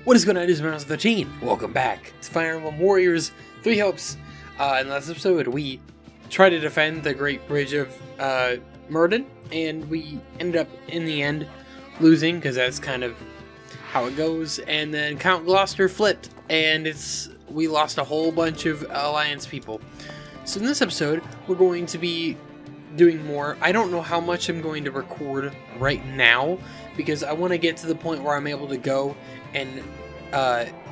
What is going on, Miro 13? Welcome back to Fire Emblem Warriors 3 Hopes. In the last episode, we tried to defend the Great Bridge of Murden, and we ended up, in the end, losing, because that's kind of how it goes. And then Count Gloucester flipped, and we lost a whole bunch of Alliance people. So in this episode, we're going to be doing more. I don't know how much I'm going to record right now, because I want to get to the point where I'm able to go and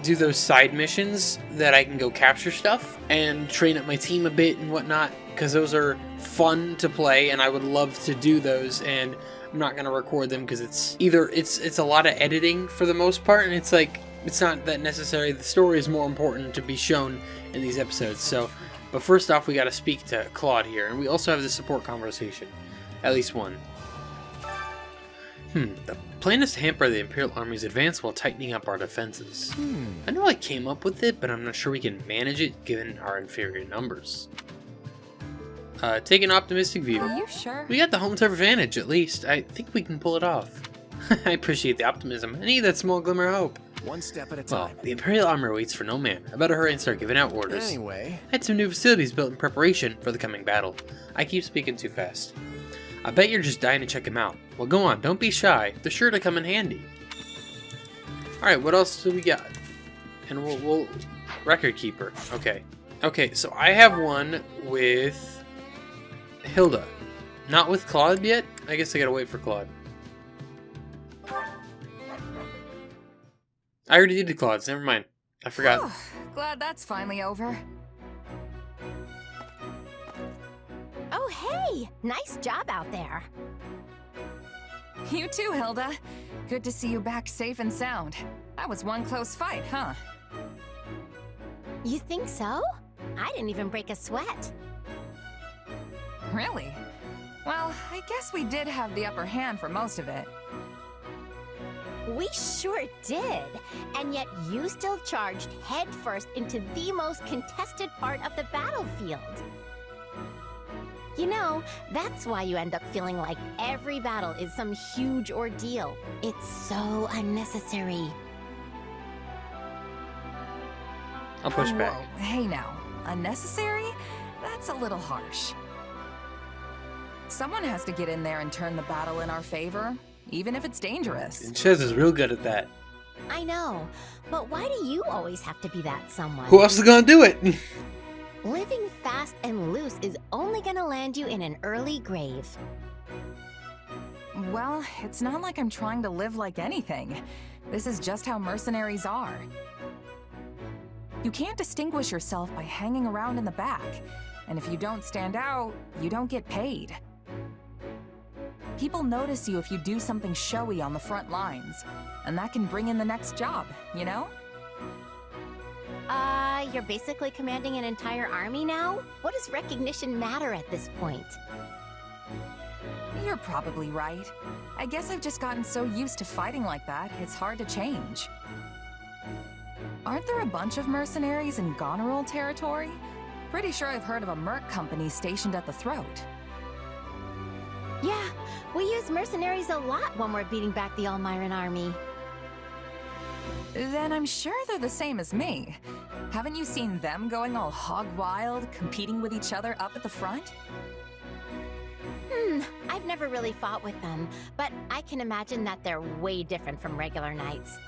do those side missions that I can go capture stuff and train up my team a bit and whatnot, because those are fun to play and I would love to do those, and I'm not going to record them because it's a lot of editing for the most part, and it's not that necessary. The story is more important to be shown in these episodes. So, but first off, we got to speak to Claude here, and we also have the support conversation, at least one. The plan is to hamper the Imperial Army's advance while tightening up our defenses. I know I came up with it, but I'm not sure we can manage it given our inferior numbers. Take an optimistic view. Are you sure? We got the home turf advantage, at least. I think we can pull it off. I appreciate the optimism. I need that small glimmer of hope. One step at a time. Well, the Imperial Army waits for no man. I better hurry and start giving out orders. Anyway, I had some new facilities built in preparation for the coming battle. I keep speaking too fast. I bet you're just dying to check them out. Well, go on, don't be shy. They're sure to come in handy. Alright, what else do we got? And we'll record keeper. Okay, so I have one with Hilda. Not with Claude yet? I guess I gotta wait for Claude. I already did the Claude's, never mind. I forgot. Oh, glad that's finally over. Oh, hey! Nice job out there. You too, Hilda. Good to see you back safe and sound. That was one close fight, huh? You think so? I didn't even break a sweat. Really? Well, I guess we did have the upper hand for most of it. We sure did. And yet you still charged headfirst into the most contested part of the battlefield. You know, that's why you end up feeling like every battle is some huge ordeal. It's so unnecessary. I'll push back. Whoa, hey now, unnecessary? That's a little harsh. Someone has to get in there and turn the battle in our favor, even if it's dangerous. And Chez is real good at that. I know, but why do you always have to be that someone? Who else is gonna do it? Living fast and loose is only gonna land you in an early grave. Well, it's not like I'm trying to live like anything. This is just how mercenaries are. You can't distinguish yourself by hanging around in the back, and if you don't stand out, you don't get paid. People notice you if you do something showy on the front lines, and that can bring in the next job, you know? You're basically commanding an entire army now? What does recognition matter at this point? You're probably right. I guess I've just gotten so used to fighting like that, it's hard to change. Aren't there a bunch of mercenaries in Goneril territory? Pretty sure I've heard of a merc company stationed at the throat. Yeah, we use mercenaries a lot when we're beating back the Almiran army. Then I'm sure they're the same as me. Haven't you seen them going all hog wild, competing with each other up at the front? I've never really fought with them, but I can imagine that they're way different from regular knights.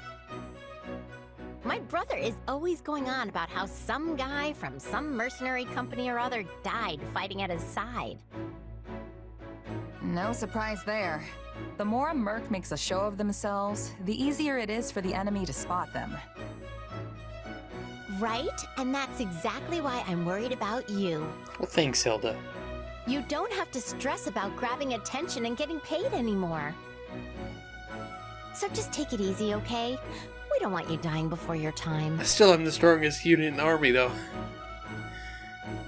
My brother is always going on about how some guy from some mercenary company or other died fighting at his side. No surprise there. The more a merc makes a show of themselves, the easier it is for the enemy to spot them. Right? And that's exactly why I'm worried about you. Well, thanks, Hilda. You don't have to stress about grabbing attention and getting paid anymore. So just take it easy, okay? We don't want you dying before your time. I still am the strongest unit in the army, though.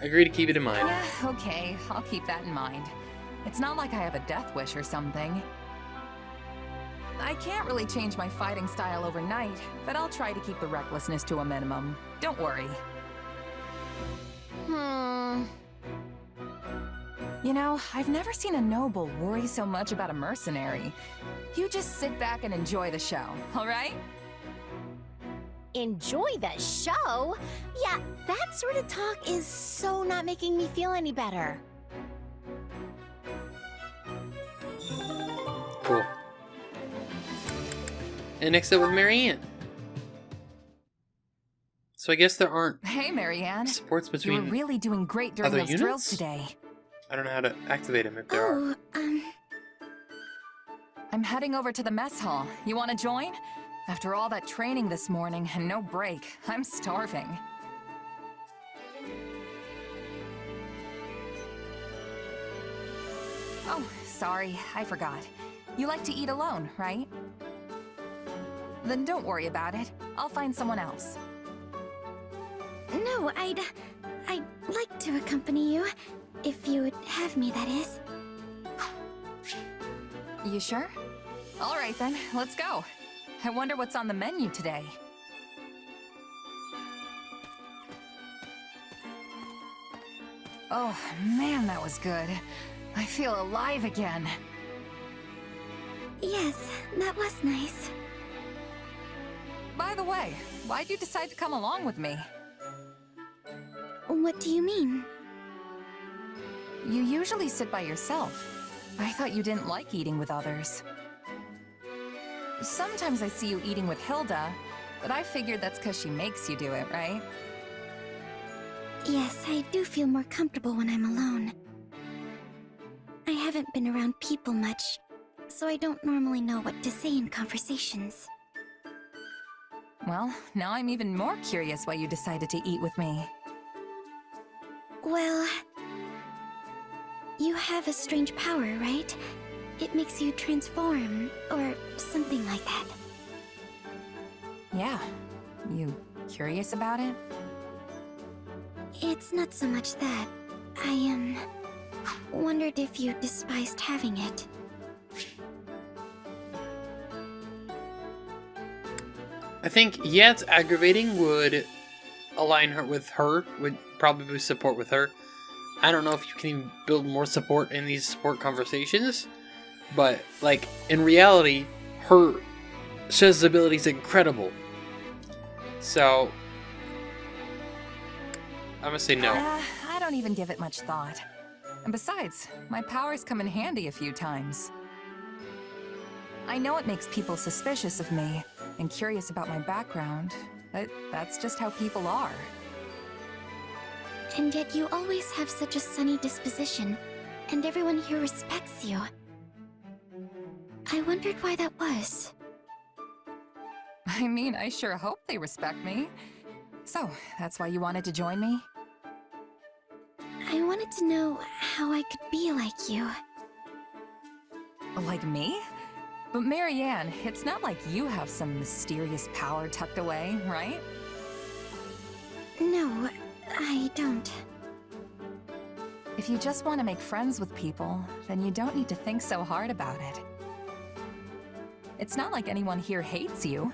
I agree to keep it in mind. Yeah, okay, I'll keep that in mind. It's not like I have a death wish or something. I can't really change my fighting style overnight, but I'll try to keep the recklessness to a minimum. Don't worry. You know, I've never seen a noble worry so much about a mercenary. You just sit back and enjoy the show, all right? Enjoy the show? Yeah, that sort of talk is so not making me feel any better. Cool. And next up with Marianne. So I guess there aren't Hey, Marianne. supports You between were really doing great during other those drills units? today. I don't know how to activate them if there are. I'm heading over to the mess hall. You want to join? After all that training this morning and no break, I'm starving. Oh, sorry, I forgot. You like to eat alone, right? Then don't worry about it. I'll find someone else. No, I'd like to accompany you. If you would have me, that is. You sure? All right then, let's go. I wonder what's on the menu today. Oh, man, that was good. I feel alive again. Yes, that was nice. By the way, why'd you decide to come along with me? What do you mean? You usually sit by yourself. I thought you didn't like eating with others. Sometimes I see you eating with Hilda, but I figured that's because she makes you do it, right? Yes, I do feel more comfortable when I'm alone. I haven't been around people much, so I don't normally know what to say in conversations. Well, now I'm even more curious why you decided to eat with me. Well, you have a strange power, right? It makes you transform, or something like that. Yeah. You curious about it? It's not so much that. I, wondered if you despised having it. I think, yeah, it's aggravating, would align her with her, would probably support with her. I don't know if you can even build more support in these support conversations, but, like, in reality, her Shez's ability is incredible. So, I'm gonna say no. I don't even give it much thought. And besides, my powers come in handy a few times. I know it makes people suspicious of me and curious about my background, but that's just how people are. And yet you always have such a sunny disposition, and everyone here respects you. I wondered why that was. I mean, I sure hope they respect me. So, that's why you wanted to join me? I wanted to know how I could be like you. Like me? But Marianne, it's not like you have some mysterious power tucked away, right? No, I don't. If you just want to make friends with people, then you don't need to think so hard about it. It's not like anyone here hates you.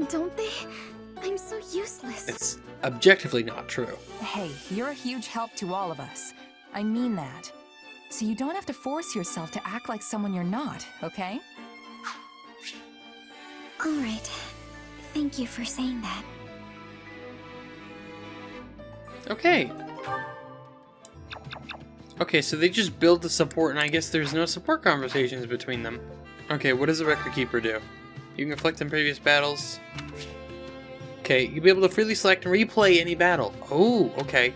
Don't they? I'm so useless. It's objectively not true. Hey, you're a huge help to all of us. I mean that. So you don't have to force yourself to act like someone you're not, okay? All right. Thank you for saying that. Okay. Okay, so they just build the support, and I guess there's no support conversations between them. Okay, what does the Record Keeper do? You can reflect on previous battles. Okay, you'll be able to freely select and replay any battle. Oh, okay.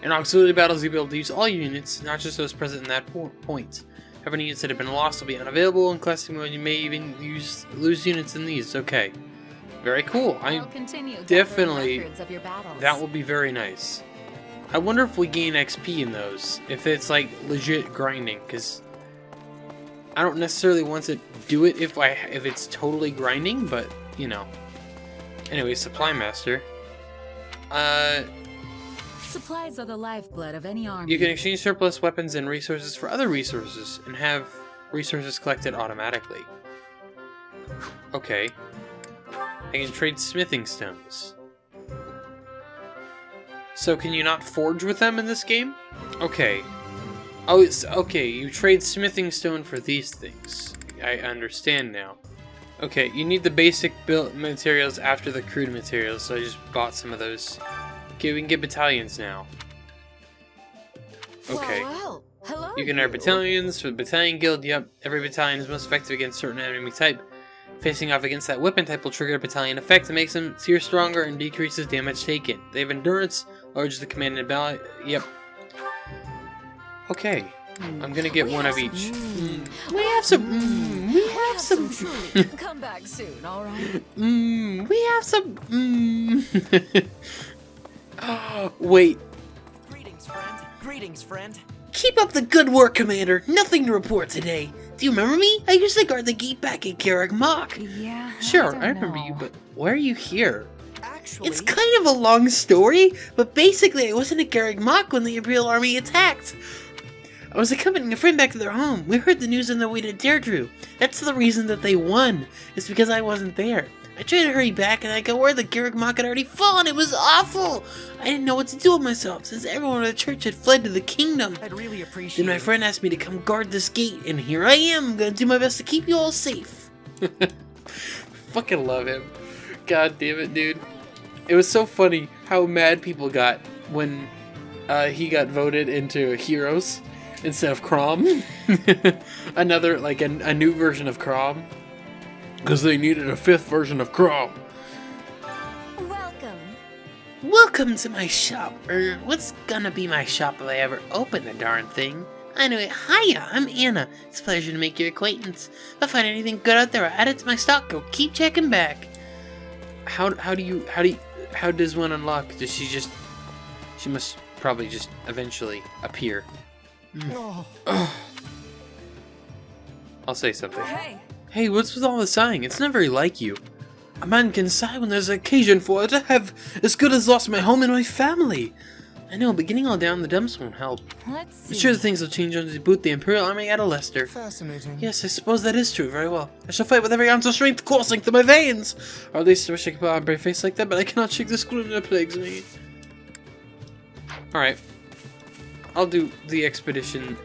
In auxiliary battles, you'll be able to use all units, not just those present in that point. However, any units that have been lost will be unavailable. In classic mode, you may even lose units in these. Okay. Very cool. I definitely... That will be very nice. I wonder if we gain XP in those. If it's, like, legit grinding, because... I don't necessarily want to do it if it's totally grinding, but, you know. Anyway, Supply Master. Supplies are the lifeblood of any army. You can exchange surplus weapons and resources for other resources, and have resources collected automatically. Okay. I can trade smithing stones. So can you not forge with them in this game? Okay. Oh, it's okay. You trade smithing stone for these things. I understand now. Okay, you need the basic built materials after the crude materials, so I just bought some of those. Okay, we can get battalions now. Okay. Well, hello. You can earn battalions for the battalion guild. Yep, every battalion is most effective against certain enemy type. Facing off against that weapon type will trigger a battalion effect that makes them tier stronger and decreases damage taken. They have endurance, lowers the command and ability. Yep. Okay, I'm gonna get one of each. We have some. We have some. Come back soon, all right? We have some. Wait. Greetings, friend. Greetings, friend. Keep up the good work, Commander. Nothing to report today. Do you remember me? I used to guard the gate back at Garrick Mock. Yeah. Sure, don't I remember know. you, but why are you here? Actually, It's kind of a long story, but basically I wasn't at Garrick Mock when the Imperial Army attacked. I was accompanying a friend back to their home. We heard the news on the way to Deirdre. That's the reason that they won. It's because I wasn't there. I tried to hurry back and I got word that Garrick Mock had already fallen. It was awful. I didn't know what to do with myself since everyone in the church had fled to the kingdom. I'd really appreciate Then my friend asked me to come guard this gate, and here I am. I'm gonna do my best to keep you all safe. Fucking love him. God damn it, dude. It was so funny how mad people got when he got voted into Heroes instead of Crom. Another, like, a new version of Crom. Because they needed a 5th version of Crom. Welcome. Welcome to my shop. What's gonna be my shop if I ever open the darn thing? Anyway, hiya, I'm Anna. It's a pleasure to make your acquaintance. If I find anything good out there, I'll add it to my stock. Go keep checking back. How does one unlock? Does she must probably just eventually appear. I'll say something. Hey, Hey, what's with all the sighing? It's not very like you. A man can sigh when there's occasion for it. I have as good as lost my home and my family. I know, but getting all down in the dumps won't help. let's see. I'm sure things will change once we boot the Imperial Army out of Leicester. Fascinating. Yes, I suppose that is true. Very well. I shall fight with every ounce of strength coursing through my veins. Or at least I wish I could put on a brave face like that, but I cannot shake this gloom that plagues me. Alright. I'll do the expedition.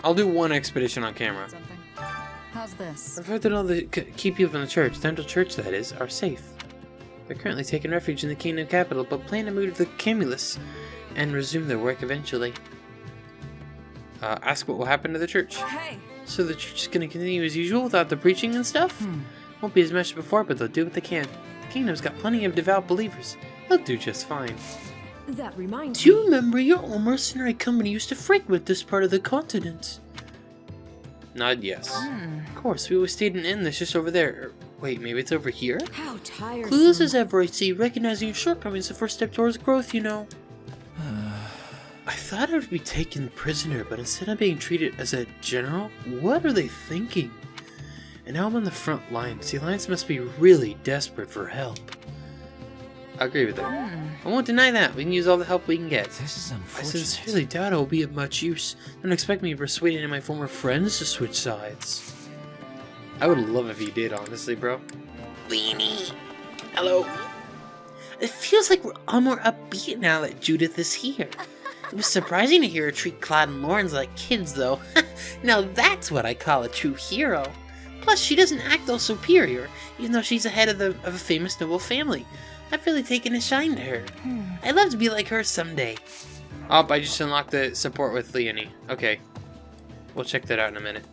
I'll do one expedition on camera. Something. How's this? I've heard that all the key people in the church, the Temple Church that is, are safe. They're currently taking refuge in the kingdom capital, but plan to move to the Cumulus and resume their work eventually. Ask what will happen to the church. Hey, So the church is going to continue as usual without the preaching and stuff? Won't be as much as before, but they'll do what they can. The kingdom's got plenty of devout believers. They'll do just fine. That reminds Do you remember your old mercenary company used to frequent this part of the continent? Nod yes. Of course, we always stayed in an inn that's just over there. Wait, maybe it's over here? How tiresome. Clueless as ever, I see. Recognizing your shortcomings is the first step towards growth, you know. I thought I would be taken prisoner, but instead of being treated as a general, what are they thinking? And now I'm on the front lines. The Alliance must be really desperate for help. I agree with that. I won't deny that. We can use all the help we can get. This is I unfortunate. sincerely doubt it will be of much use. Don't expect me to persuade any of my former friends to switch sides. I would love if you did, honestly, bro. Weenie. Hello. It feels like we're all more upbeat now that Judith is here. It was surprising to hear her treat Claude and Lawrence like kids, though. Now that's what I call a true hero. Plus, she doesn't act all superior, even though she's the head of a famous noble family. I've really taken a shine to her. I'd love to be like her someday. Oh, I just unlocked the support with Leonie. Okay. We'll check that out in a minute.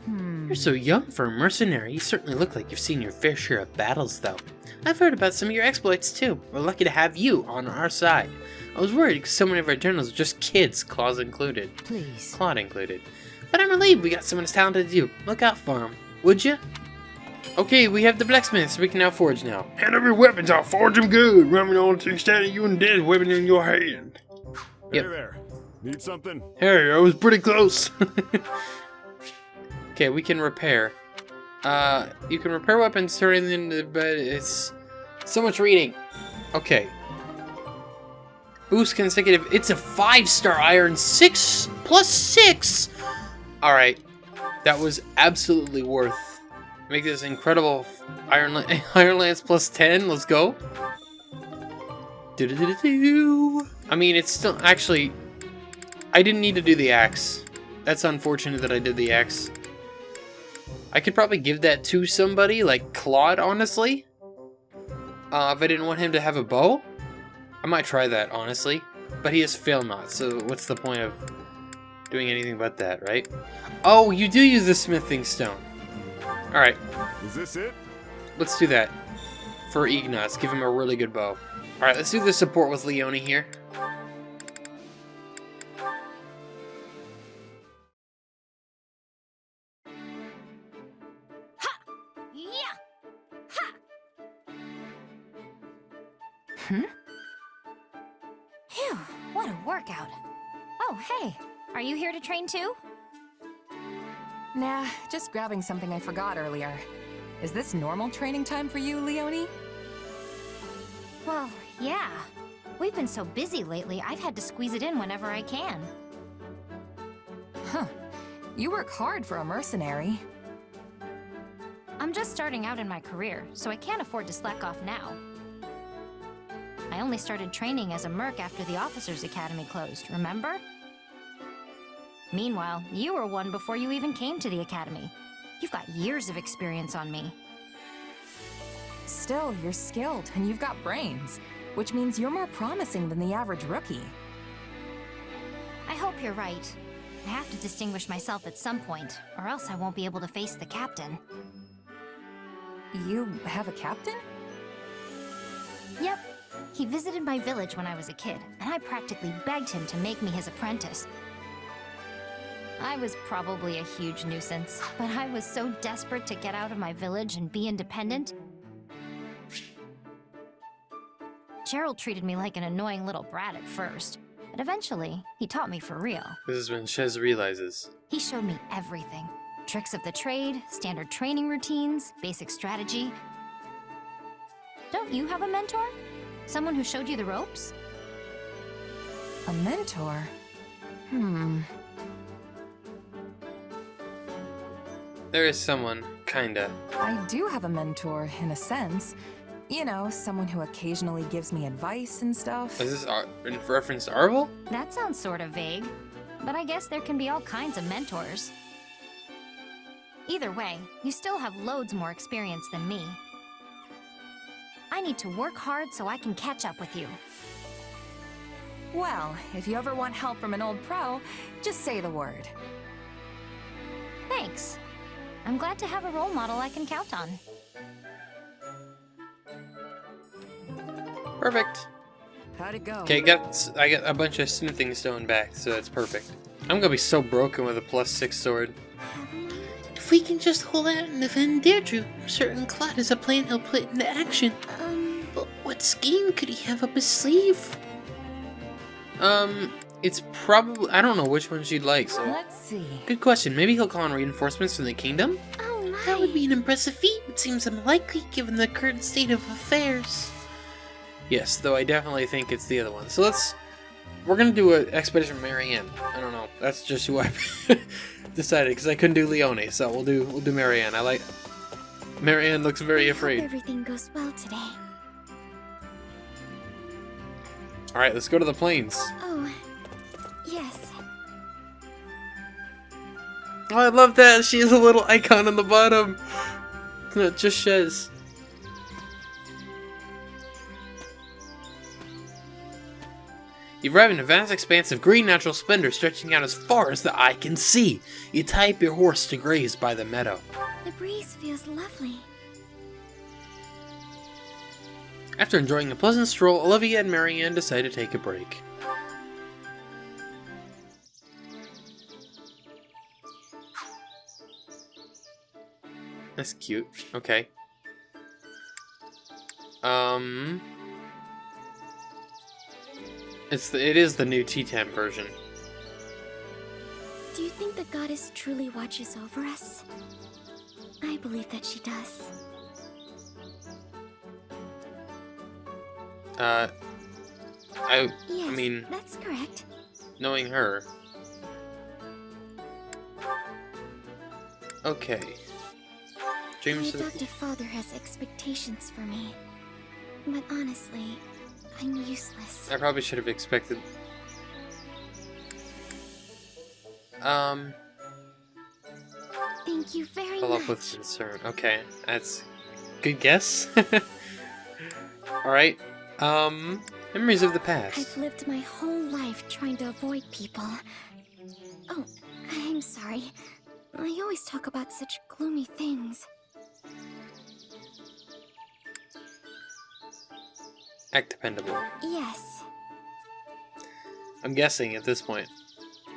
You're so young for a mercenary. You certainly look like you've seen your fair share of battles, though. I've heard about some of your exploits, too. We're lucky to have you on our side. I was worried because so many of our generals are just kids, Claude included. Please. Claude included. But I'm relieved we got someone as talented as you. Look out for him, would you? Okay, we have the blacksmith, so we can now forge now. Hand over your weapons, I'll forge them good. Run me on to the extent of you and Dad's weapon in your hand. Yep. Hey there. Need something? Hey, I was pretty close. Okay, we can repair. You can repair weapons, turn it into, but it's so much reading. Okay. Boost consecutive. It's a 5-star iron. 6 plus 6. All right, that was absolutely worth. Make this incredible Iron Lance plus 10. Let's go. I mean, it's still actually. I didn't need to do the axe. That's unfortunate that I did the axe. I could probably give that to somebody, like Claude, honestly. If I didn't want him to have a bow. I might try that, honestly. But he has fail not, so what's the point of doing anything but that, right? Oh, you do use the smithing stone. Alright, Is this it? let's do that. For Ignatz, give him a really good bow. Alright, let's do the support with Leone here. Yeah! Ha! Phew, what a workout. Oh, hey, are you here to train too? Nah, just grabbing something I forgot earlier. Is this normal training time for you, Leone? Well, yeah. We've been so busy lately, I've had to squeeze it in whenever I can. Huh. You work hard for a mercenary. I'm just starting out in my career, so I can't afford to slack off now. I only started training as a merc after the Officers' Academy closed, remember? Meanwhile, you were one before you even came to the Academy. You've got years of experience on me. Still, you're skilled and you've got brains, which means you're more promising than the average rookie. I hope you're right. I have to distinguish myself at some point, or else I won't be able to face the captain. You have a captain? Yep. He visited my village when I was a kid, and I practically begged him to make me his apprentice. I was probably a huge nuisance, but I was so desperate to get out of my village and be independent. Gerald treated me like an annoying little brat at first, but eventually, he taught me for real. This is when Shez realizes. He showed me everything. Tricks of the trade, standard training routines, basic strategy. Don't you have a mentor? Someone who showed you the ropes? A mentor? There is someone, kinda. I do have a mentor, in a sense. You know, someone who occasionally gives me advice and stuff. Is this in reference to Arvel? That sounds sort of vague, but I guess there can be all kinds of mentors. Either way, you still have loads more experience than me. I need to work hard so I can catch up with you. Well, if you ever want help from an old pro, just say the word. Thanks. I'm glad to have a role model I can count on. Perfect. How'd it go? Okay, I got a bunch of smithing stone back, so that's perfect. I'm gonna be so broken with a +6 sword. If we can just hold out and defend Deirdre, I'm certain Claude has a plan he'll put into action. But what scheme could he have up his sleeve? It's probably, I don't know which one she'd like, so. Let's see. Good question. Maybe he'll call in reinforcements from the kingdom? Oh my! That would be an impressive feat, but seems unlikely given the current state of affairs. Yes, though I definitely think it's the other one. So we're gonna do an expedition Marianne. I don't know. That's just who I decided, because I couldn't do Leone, so we'll do Marianne. Marianne looks very afraid. Everything goes well today. Alright, let's go to the plains. Oh, yes. Oh, I love that. She has a little icon on the bottom. Just Shez. You've arrived in a vast expanse of green natural splendor stretching out as far as the eye can see. You tie up your horse to graze by the meadow. The breeze feels lovely. After enjoying a pleasant stroll, Olivia and Marianne decide to take a break. That's cute. Okay. It is the new T10 version. Do you think the goddess truly watches over us? I believe that she does. I Yes, mean, that's correct. knowing her. Okay. Dreams My of the... adoptive father has expectations for me. But honestly, I'm useless. I probably should have expected. Thank you very Follow up much. with concern. Okay, that's good guess. Alright. Memories of the past. I've lived my whole life trying to avoid people. Oh, I'm sorry. I always talk about such gloomy things. Act dependable. Yes. I'm guessing at this point.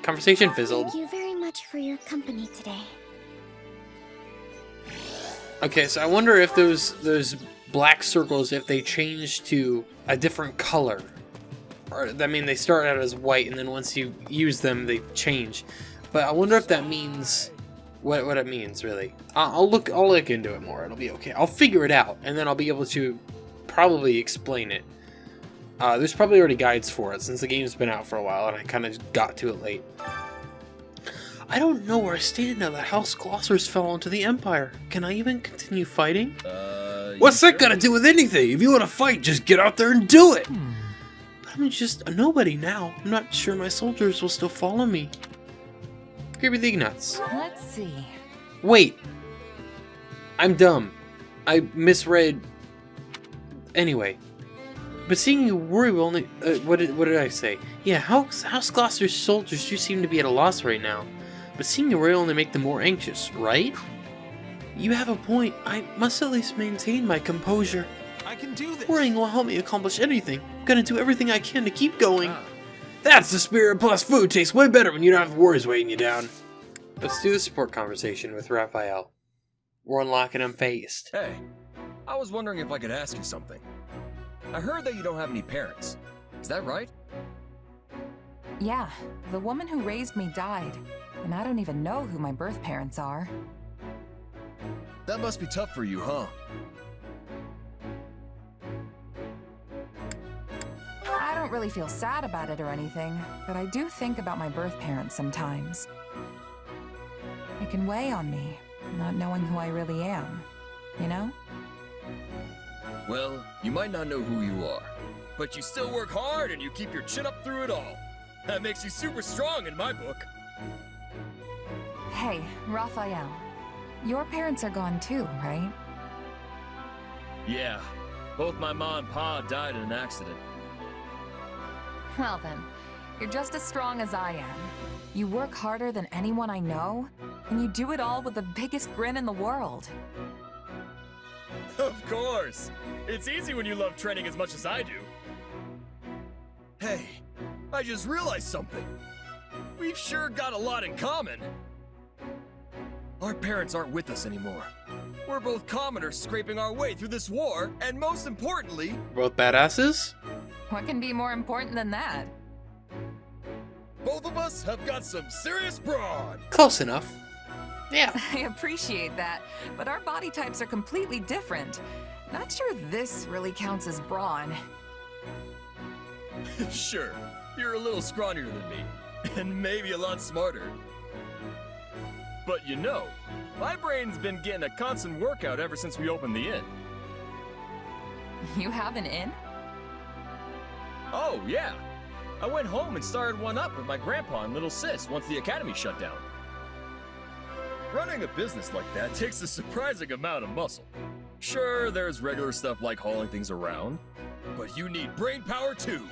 Conversation fizzled. Thank you very much for your company today. Okay, so I wonder if those black circles, if they change to a different color. Or, I mean, they start out as white, and then once you use them, they change. But I wonder if that means what it means, really. I'll look into it more. It'll be okay. I'll figure it out, and then I'll be able to probably explain it. There's probably already guides for it, since the game's been out for a while, and I kind of got to it late. I don't know where I stated now that House Glossers fell into the Empire. Can I even continue fighting? What's that got to do with anything? If you want to fight, just get out there and do it. I'm just a nobody now. I'm not sure my soldiers will still follow me. Give me the nuts. Let's see. Wait. I'm dumb. I misread. Anyway. But seeing you worry will only... what did I say? Yeah, House Glosser's soldiers do seem to be at a loss right now. But seeing you worry will only make them more anxious, right? You have a point. I must at least maintain my composure. I can do this. Worrying won't help me accomplish anything. I'm gonna do everything I can to keep going. That's the spirit, plus food tastes way better when you don't have worries weighing you down. Let's do the support conversation with Raphael. We're unlocking him faced. Hey, I was wondering if I could ask you something. I heard that you don't have any parents. Is that right? Yeah, the woman who raised me died, and I don't even know who my birth parents are. That must be tough for you, huh? I don't really feel sad about it or anything, but I do think about my birth parents sometimes. It can weigh on me, not knowing who I really am, you know? Well, you might not know who you are, but you still work hard and you keep your chin up through it all. That makes you super strong in my book. Hey, Raphael, your parents are gone too, right? Yeah, both my mom and pa died in an accident. Well then, you're just as strong as I am. You work harder than anyone I know, and you do it all with the biggest grin in the world. Of course! It's easy when you love training as much as I do. Hey, I just realized something. We've sure got a lot in common. Our parents aren't with us anymore. We're both commoners scraping our way through this war, and most importantly... Both badasses? What can be more important than that? both of us have got some serious brawn. Close enough. Yeah. I appreciate that, but our body types are completely different. Not sure this really counts as brawn. Sure, you're a little scrawnier than me, and maybe a lot smarter. But you know, my brain's been getting a constant workout ever since we opened the inn. You have an inn? Oh, yeah. I went home and started one up with my grandpa and little sis once the academy shut down. Running a business like that takes a surprising amount of muscle. Sure, there's regular stuff like hauling things around, but you need brain power too.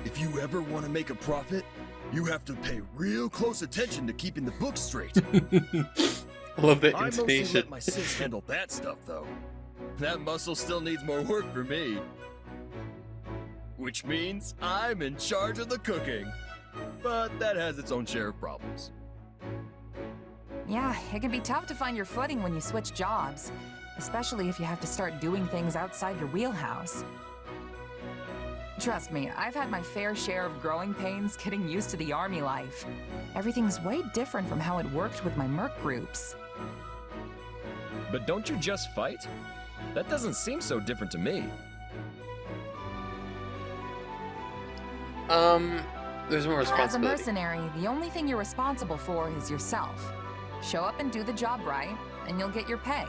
If you ever want to make a profit, you have to pay real close attention to keeping the books straight. I love that I mostly intonation. let my sis handle that stuff, though. That muscle still needs more work for me. Which means I'm in charge of the cooking. But that has its own share of problems. Yeah, it can be tough to find your footing when you switch jobs, especially if you have to start doing things outside your wheelhouse. Trust me, I've had my fair share of growing pains getting used to the army life. Everything's way different from how it worked with my merc groups. But don't you just fight? That doesn't seem so different to me. There's more As a responsibility. mercenary, the only thing you're responsible for is yourself. Show up and do the job right, and you'll get your pay.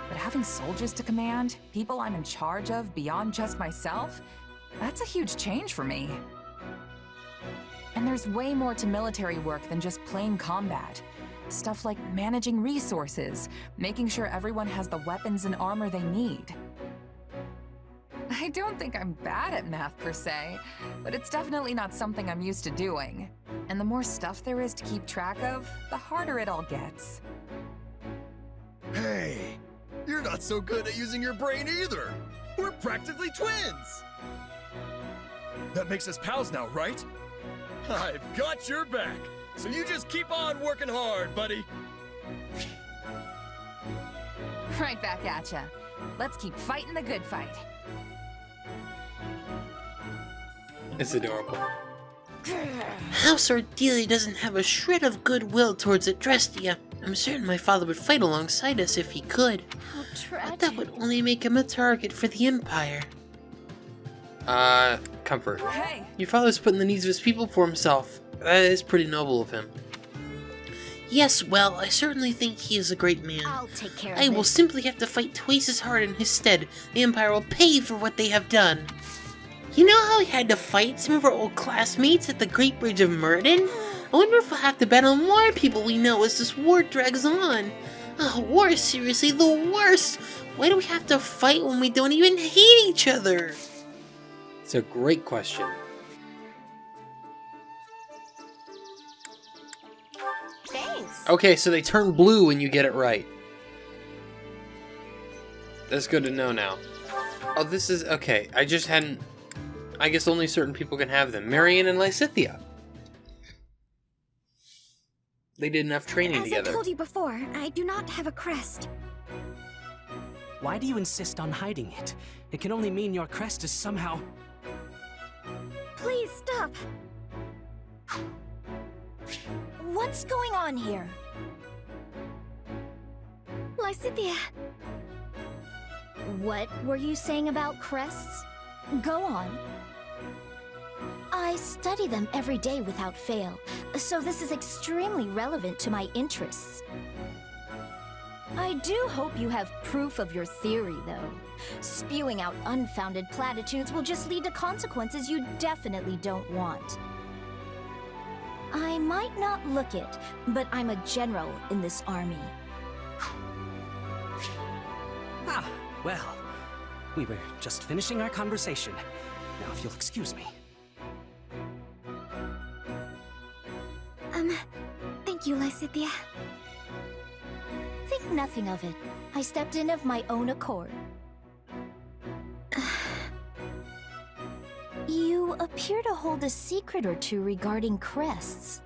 But having soldiers to command, people I'm in charge of beyond just myself, that's a huge change for me. And There's way more to military work than just plain combat. Stuff like managing resources, making sure everyone has the weapons and armor they need. I don't think I'm bad at math per se, but it's definitely not something I'm used to doing. And the more stuff there is to keep track of, the harder it all gets. Hey, you're not so good at using your brain either. We're practically twins. That makes us pals now, right? I've got your back. So you just keep on working hard, buddy. Right back at ya. Let's keep fighting the good fight. It's adorable. House Ardelia doesn't have a shred of goodwill towards Adrestia. I'm certain my father would fight alongside us if he could. How But tragic. that would only make him a target for the Empire. Comfort. Hey! Your father's putting the needs of his people for himself. That is pretty noble of him. Yes, well, I certainly think he is a great man. I'll take care of I it. will simply have to fight twice as hard in his stead. The Empire will pay for what they have done. You know how I had to fight some of our old classmates at the Great Bridge of Murden? I wonder if I'll have to battle more people we know as this war drags on. Oh, war is seriously the worst. Why do we have to fight when we don't even hate each other? It's a great question. Thanks. Okay, so they turn blue when you get it right. That's good to know now. Oh, this is... okay, I just hadn't... I guess only certain people can have them. Marianne and Lysithea. They did enough training As together. I told you before, I do not have a crest. Why do you insist on hiding it? It can only mean your crest is somehow... Please stop. What's going on here? Lysithea, What were you saying about crests? Go on. I study them every day without fail, so this is extremely relevant to my interests. I do hope you have proof of your theory, though. Spewing out unfounded platitudes will just lead to consequences you definitely don't want. I might not look it, but I'm a general in this army. Ah, well, we were just finishing our conversation. Now, if you'll excuse me. thank you, Lysithea. Think nothing of it. I stepped in of my own accord. You appear to hold a secret or two regarding crests.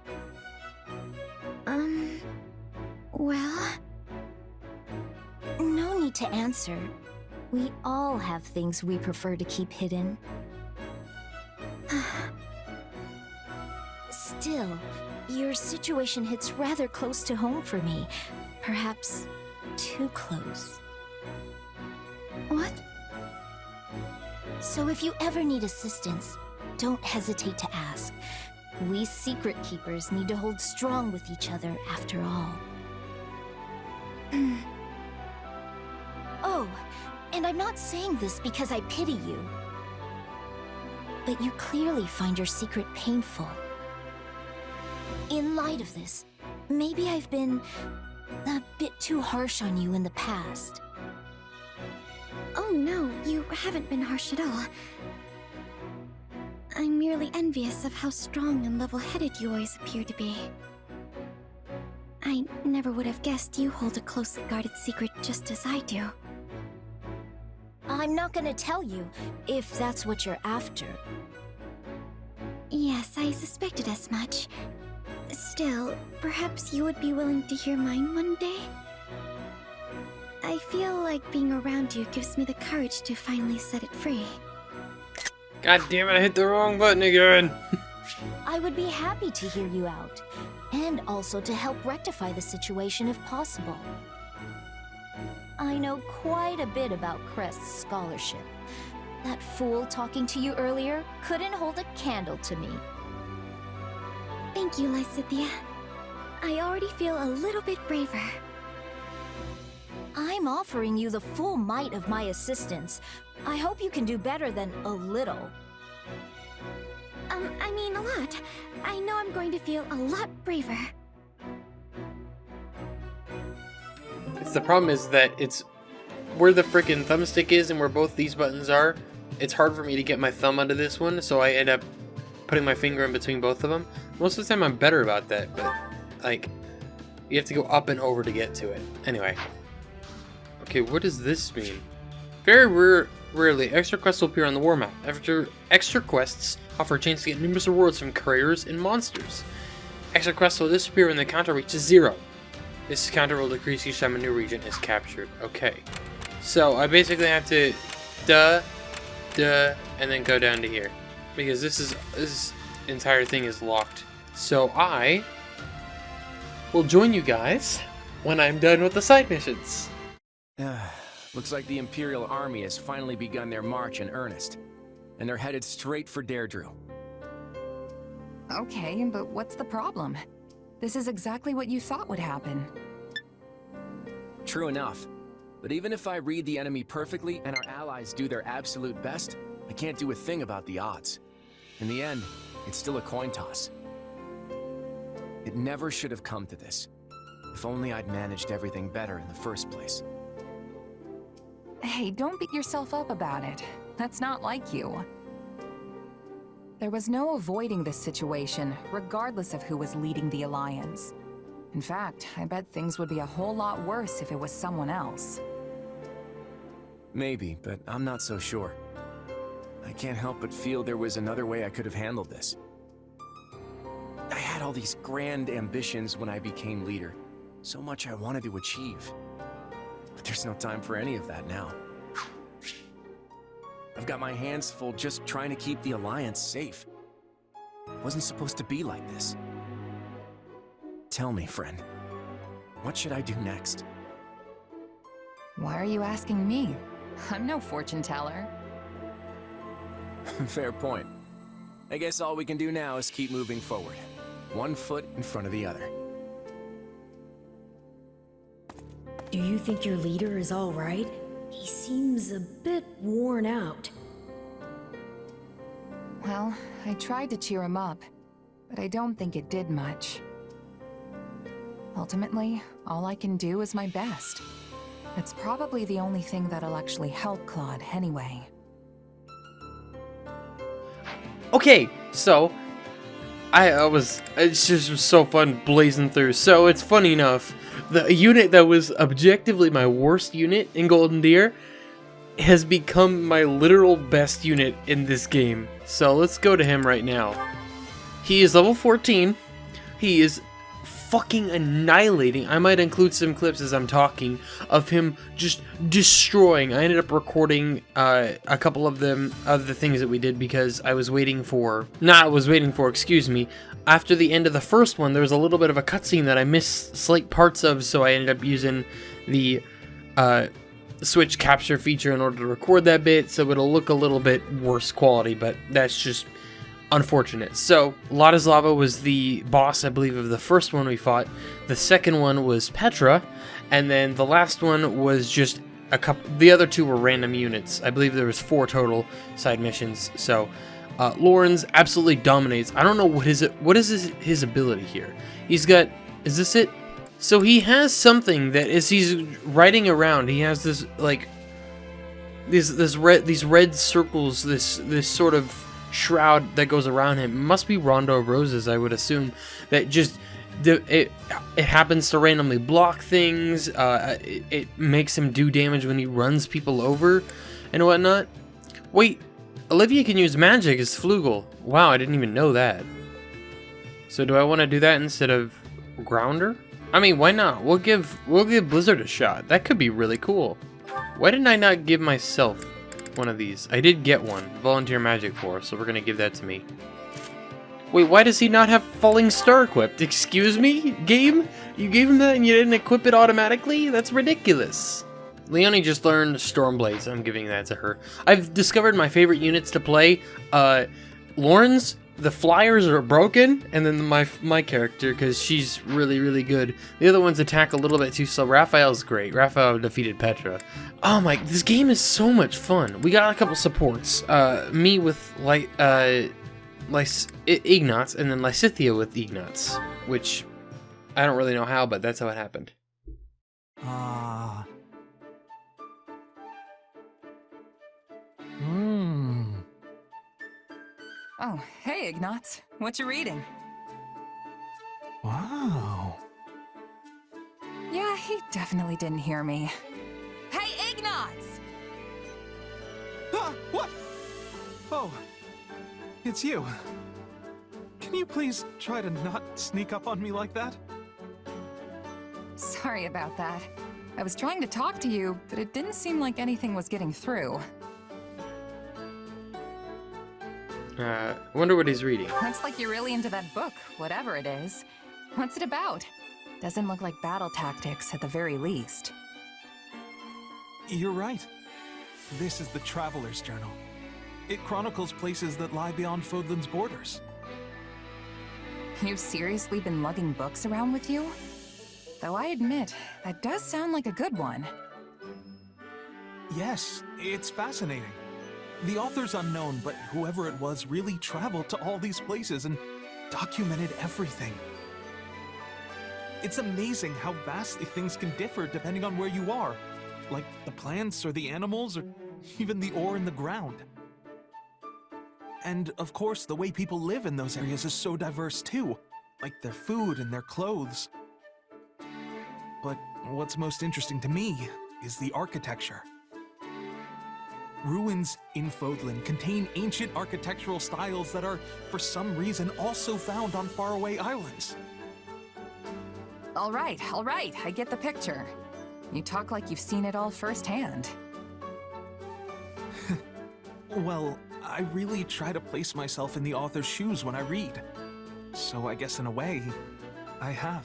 Well, No need to answer. We all have things we prefer to keep hidden. Still, your situation hits rather close to home for me. Perhaps too close. what? So if you ever need assistance, don't hesitate to ask. We secret keepers need to hold strong with each other after all. Oh, and I'm not saying this because I pity you. But you clearly find your secret painful. In light of this, maybe I've been a bit too harsh on you in the past. Oh no, you haven't been harsh at all. I'm merely envious of how strong and level-headed you always appear to be. I never would have guessed you hold a closely guarded secret just as I do. I'm not gonna tell you, if that's what you're after. Yes, I suspected as much. Still, perhaps you would be willing to hear mine one day? I feel like being around you gives me the courage to finally set it free. God damn it, I hit the wrong button again. I would be happy to hear you out, and also to help rectify the situation if possible. I know quite a bit about Crest's scholarship. That fool talking to you earlier couldn't hold a candle to me. Thank you, Lysithea. I already feel a little bit braver. I'm offering you the full might of my assistance. I hope you can do better than a little. I mean a lot. I know I'm going to feel a lot braver. It's the problem is that it's where the frickin' thumbstick is and where both these buttons are. It's hard for me to get my thumb onto this one, so I end up putting my finger in between both of them. Most of the time I'm better about that, but like you have to go up and over to get to it. Anyway. Okay, what does this mean? Very rarely, extra quests will appear on the war map. After extra quests offer a chance to get numerous rewards from couriers and monsters. Extra quests will disappear when the counter reaches 0. This counter will decrease each time a new region is captured. Okay. So I basically have to and then go down to here. Because this entire thing is locked. So I will join you guys when I'm done with the side missions. Looks like the Imperial Army has finally begun their march in earnest. And they're headed straight for Deirdre. Okay, but what's the problem? This is exactly what you thought would happen. True enough. But even if I read the enemy perfectly and our allies do their absolute best, I can't do a thing about the odds. In the end, it's still a coin toss. It never should have come to this. If only I'd managed everything better in the first place. Hey, don't beat yourself up about it. That's not like you. There was no avoiding this situation, regardless of who was leading the Alliance. In fact, I bet things would be a whole lot worse if it was someone else. Maybe, but I'm not so sure. I can't help but feel there was another way I could have handled this. I had all these grand ambitions when I became leader. So much I wanted to achieve. But there's no time for any of that now. I've got my hands full just trying to keep the Alliance safe. It wasn't supposed to be like this. Tell me, friend. What should I do next? Why are you asking me? I'm no fortune teller. Fair point. I guess all we can do now is keep moving forward. One foot in front of the other. Do you think your leader is all right? He seems a bit worn out. Well, I tried to cheer him up, but I don't think it did much. Ultimately, all I can do is my best. It's probably the only thing that'll actually help Claude anyway. Okay, so it's just so fun blazing through. So it's funny enough, the unit that was objectively my worst unit in Golden Deer has become my literal best unit in this game. So let's go to him right now. He is level 14. He is fucking annihilating. I might include some clips as I'm talking of him just destroying. I ended up recording a couple of them of the things that we did because I was waiting for, excuse me, after the end of the first one there was a little bit of a cutscene that I missed slight parts of, so I ended up using the Switch capture feature in order to record that bit, so it'll look a little bit worse quality, but that's just unfortunate. So, Ladislava was the boss, I believe, of the first one we fought. The second one was Petra, and then the last one was just a couple. The other two were random units. I believe there was 4 total side missions. So, Lorenz absolutely dominates. I don't know what is his ability here. He's got. Is this it? So he has something that as he's riding around, he has this like these red circles, this sort of shroud that goes around him. It must be Rondo of Roses, I would assume, that just it happens to randomly block things. It makes him do damage when he runs people over and whatnot. Wait, Olivia can use magic as Flugel. Wow, I didn't even know that. So do I want to do that instead of Grounder? I mean, why not? We'll give Blizzard a shot. That could be really cool. Why didn't I not give myself one of these? I did get one. Volunteer Magic Force, so we're gonna give that to me. Wait, why does he not have Falling Star equipped? Excuse me? Game? You gave him that and you didn't equip it automatically? That's ridiculous. Leonie just learned Stormblades. I'm giving that to her. I've discovered my favorite units to play. Lauren's, the flyers are broken, and then my character, because she's really, really good. The other ones attack a little bit too slow. Raphael's great. Raphael defeated Petra. Oh my, this game is so much fun. We got a couple supports. Me with Ignatz and then Lysithea with Ignatz, which I don't really know how, but that's how it happened. Ah. Oh, hey, Ignatz. What you reading? Wow. Yeah, he definitely didn't hear me. Hey, Ignatz! Ah, what? Oh, it's you. Can you please try to not sneak up on me like that? Sorry about that. I was trying to talk to you, but it didn't seem like anything was getting through. Wonder what he's reading. Looks like you're really into that book, whatever it is. What's it about? Doesn't look like battle tactics at the very least. You're right. This is the Traveler's Journal. It chronicles places that lie beyond Fodlan's borders. You've seriously been lugging books around with you? Though I admit, that does sound like a good one. Yes, it's fascinating. The author's unknown, but whoever it was really traveled to all these places and documented everything. It's amazing how vastly things can differ depending on where you are, like the plants or the animals or even the ore in the ground. And of course, the way people live in those areas is so diverse too, like their food and their clothes. But what's most interesting to me is the architecture. Ruins in Fodlan contain ancient architectural styles that are, for some reason, also found on faraway islands. All right, I get the picture. You talk like you've seen it all firsthand. Well, I really try to place myself in the author's shoes when I read. So I guess in a way, I have.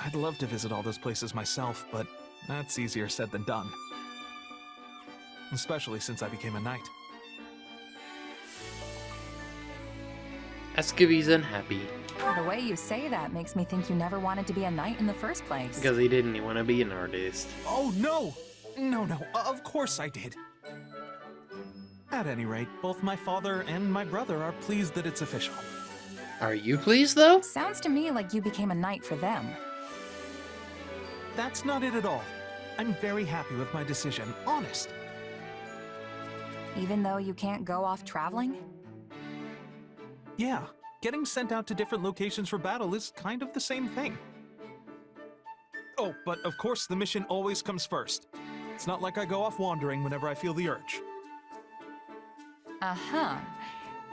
I'd love to visit all those places myself, but that's easier said than done. Especially since I became a knight. Escabee's unhappy. The way you say that makes me think you never wanted to be a knight in the first place. Because he didn't want to be an artist. Oh, no! No, of course I did. At any rate, both my father and my brother are pleased that it's official. Are you pleased, though? Sounds to me like you became a knight for them. That's not it at all. I'm very happy with my decision, honest. Even though you can't go off traveling? Yeah, getting sent out to different locations for battle is kind of the same thing. Oh, but of course the mission always comes first. It's not like I go off wandering whenever I feel the urge. Uh-huh.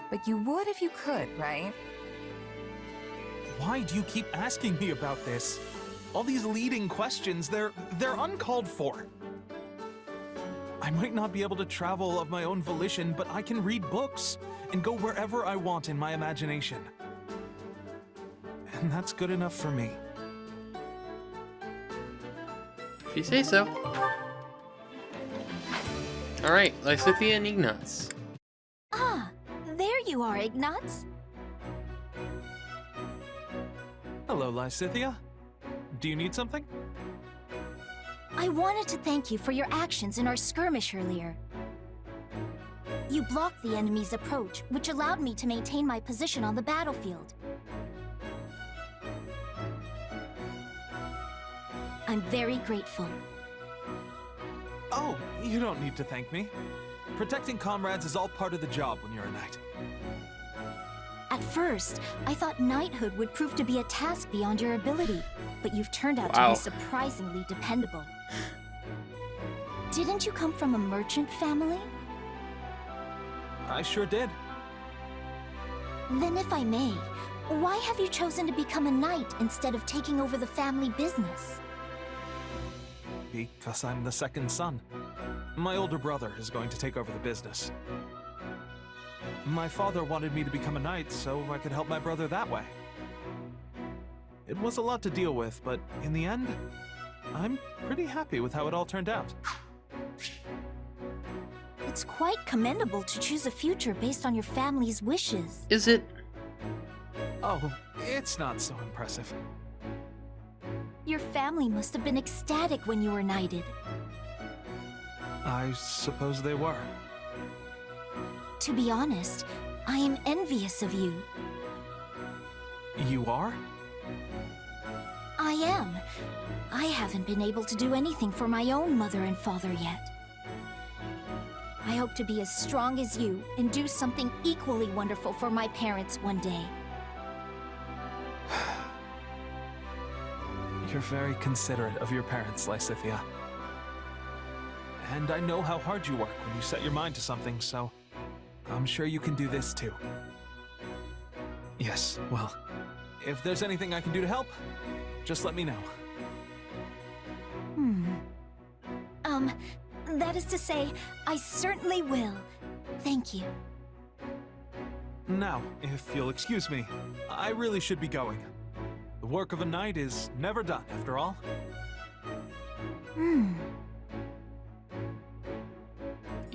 But you would if you could, right? Why do you keep asking me about this? All these leading questions, they're uncalled for. I might not be able to travel of my own volition, but I can read books and go wherever I want in my imagination. And that's good enough for me. If you say so. Alright, Lysithea and Ignatz. Ah, there you are, Ignatz. Hello, Lysithea. Do you need something? I wanted to thank you for your actions in our skirmish earlier. You blocked the enemy's approach, which allowed me to maintain my position on the battlefield. I'm very grateful. Oh, you don't need to thank me. Protecting comrades is all part of the job when you're a knight. At first, I thought knighthood would prove to be a task beyond your ability, but you've turned out to be surprisingly dependable. Didn't you come from a merchant family? I sure did. Then if I may, why have you chosen to become a knight instead of taking over the family business? Because I'm the second son. My older brother is going to take over the business. My father wanted me to become a knight so I could help my brother that way. It was a lot to deal with, but in the end, I'm pretty happy with how it all turned out. It's quite commendable to choose a future based on your family's wishes. Is it? Oh, it's not so impressive. Your family must have been ecstatic when you were knighted. I suppose they were. To be honest, I am envious of you. You are? I am. I haven't been able to do anything for my own mother and father yet. I hope to be as strong as you and do something equally wonderful for my parents one day. You're very considerate of your parents, Lysithia. And I know how hard you work when you set your mind to something, so I'm sure you can do this too. Yes, well, if there's anything I can do to help, just let me know. That is to say, I certainly will. Thank you. Now, if you'll excuse me, I really should be going. The work of a knight is never done, after all.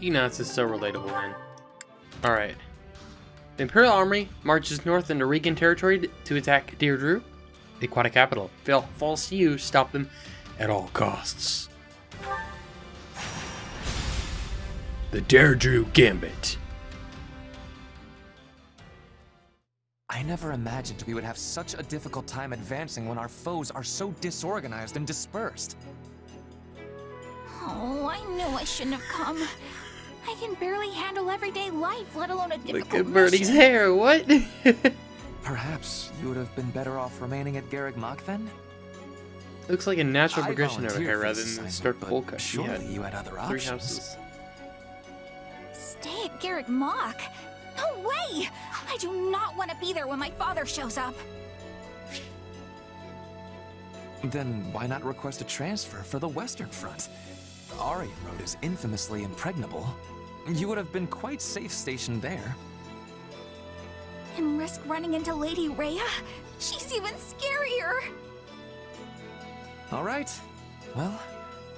Enos is so relatable, man. Alright. The Imperial Army marches north into Regan territory to attack Deirdre, the aquatic capital. If it falls to you, stop them at all costs. The Deirdre Gambit. I never imagined we would have such a difficult time advancing when our foes are so disorganized and dispersed. Oh, I knew I shouldn't have come. I can barely handle everyday life, let alone a difficult Look at Birdie's mission. hair, what? Perhaps you would have been better off remaining at Garreg Mach then? Looks like a natural I progression of her hair volunteered for rather this than the assignment, stark bowl but cut she surely had. you had other 3 options. houses. Stay at Garreg Mach? No way! I do not want to be there when my father shows up. Then why not request a transfer for the Western Front? The Aryan Road is infamously impregnable. You would have been quite safe stationed there. And risk running into Lady Rhea? She's even scarier! All right. Well,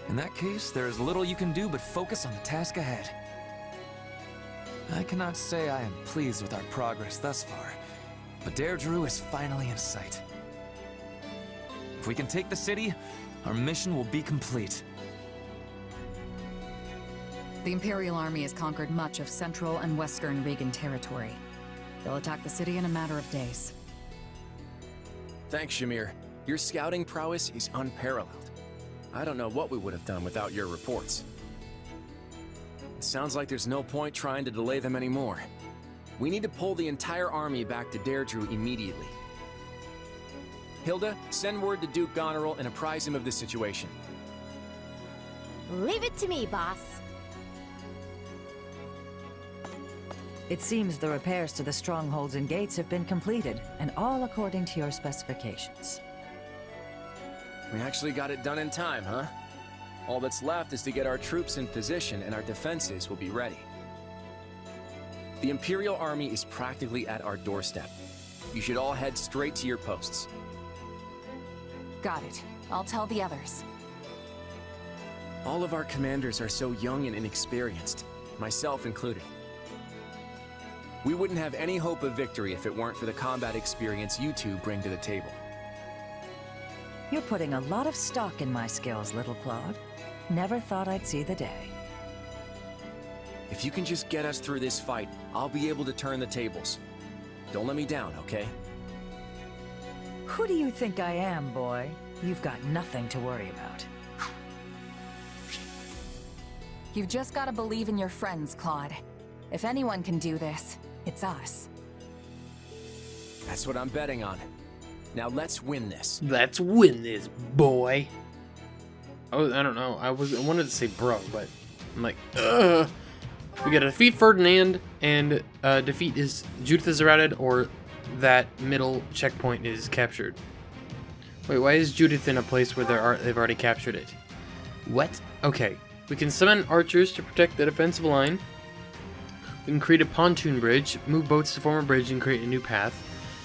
in that case, there is little you can do but focus on the task ahead. I cannot say I am pleased with our progress thus far, but Deirdre is finally in sight. If we can take the city, our mission will be complete. The Imperial Army has conquered much of central and western Regan territory. They'll attack the city in a matter of days. Thanks, Shamir. Your scouting prowess is unparalleled. I don't know what we would have done without your reports. It sounds like there's no point trying to delay them anymore. We need to pull the entire army back to Deirdre immediately. Hilda, send word to Duke Goneril and apprise him of the situation. Leave it to me, boss. It seems the repairs to the strongholds and gates have been completed, and all according to your specifications. We actually got it done in time, huh? All that's left is to get our troops in position and our defenses will be ready. The Imperial Army is practically at our doorstep. You should all head straight to your posts. Got it. I'll tell the others. All of our commanders are so young and inexperienced, myself included. We wouldn't have any hope of victory if it weren't for the combat experience you two bring to the table. You're putting a lot of stock in my skills, little Claude. Never thought I'd see the day. If you can just get us through this fight, I'll be able to turn the tables. Don't let me down, okay? Who do you think I am, boy? You've got nothing to worry about. You've just got to believe in your friends, Claude. If anyone can do this, it's us. That's what I'm betting on. Now let's win this. Let's win this, boy. Oh, I don't know. I wanted to say bro, but I'm like, ugh. We gotta defeat Ferdinand, and defeat Judith is routed, or that middle checkpoint is captured. Wait, why is Judith in a place where they've already captured it? What? Okay. We can summon archers to protect the defensive line. We can create a pontoon bridge, move boats to form a bridge, and create a new path.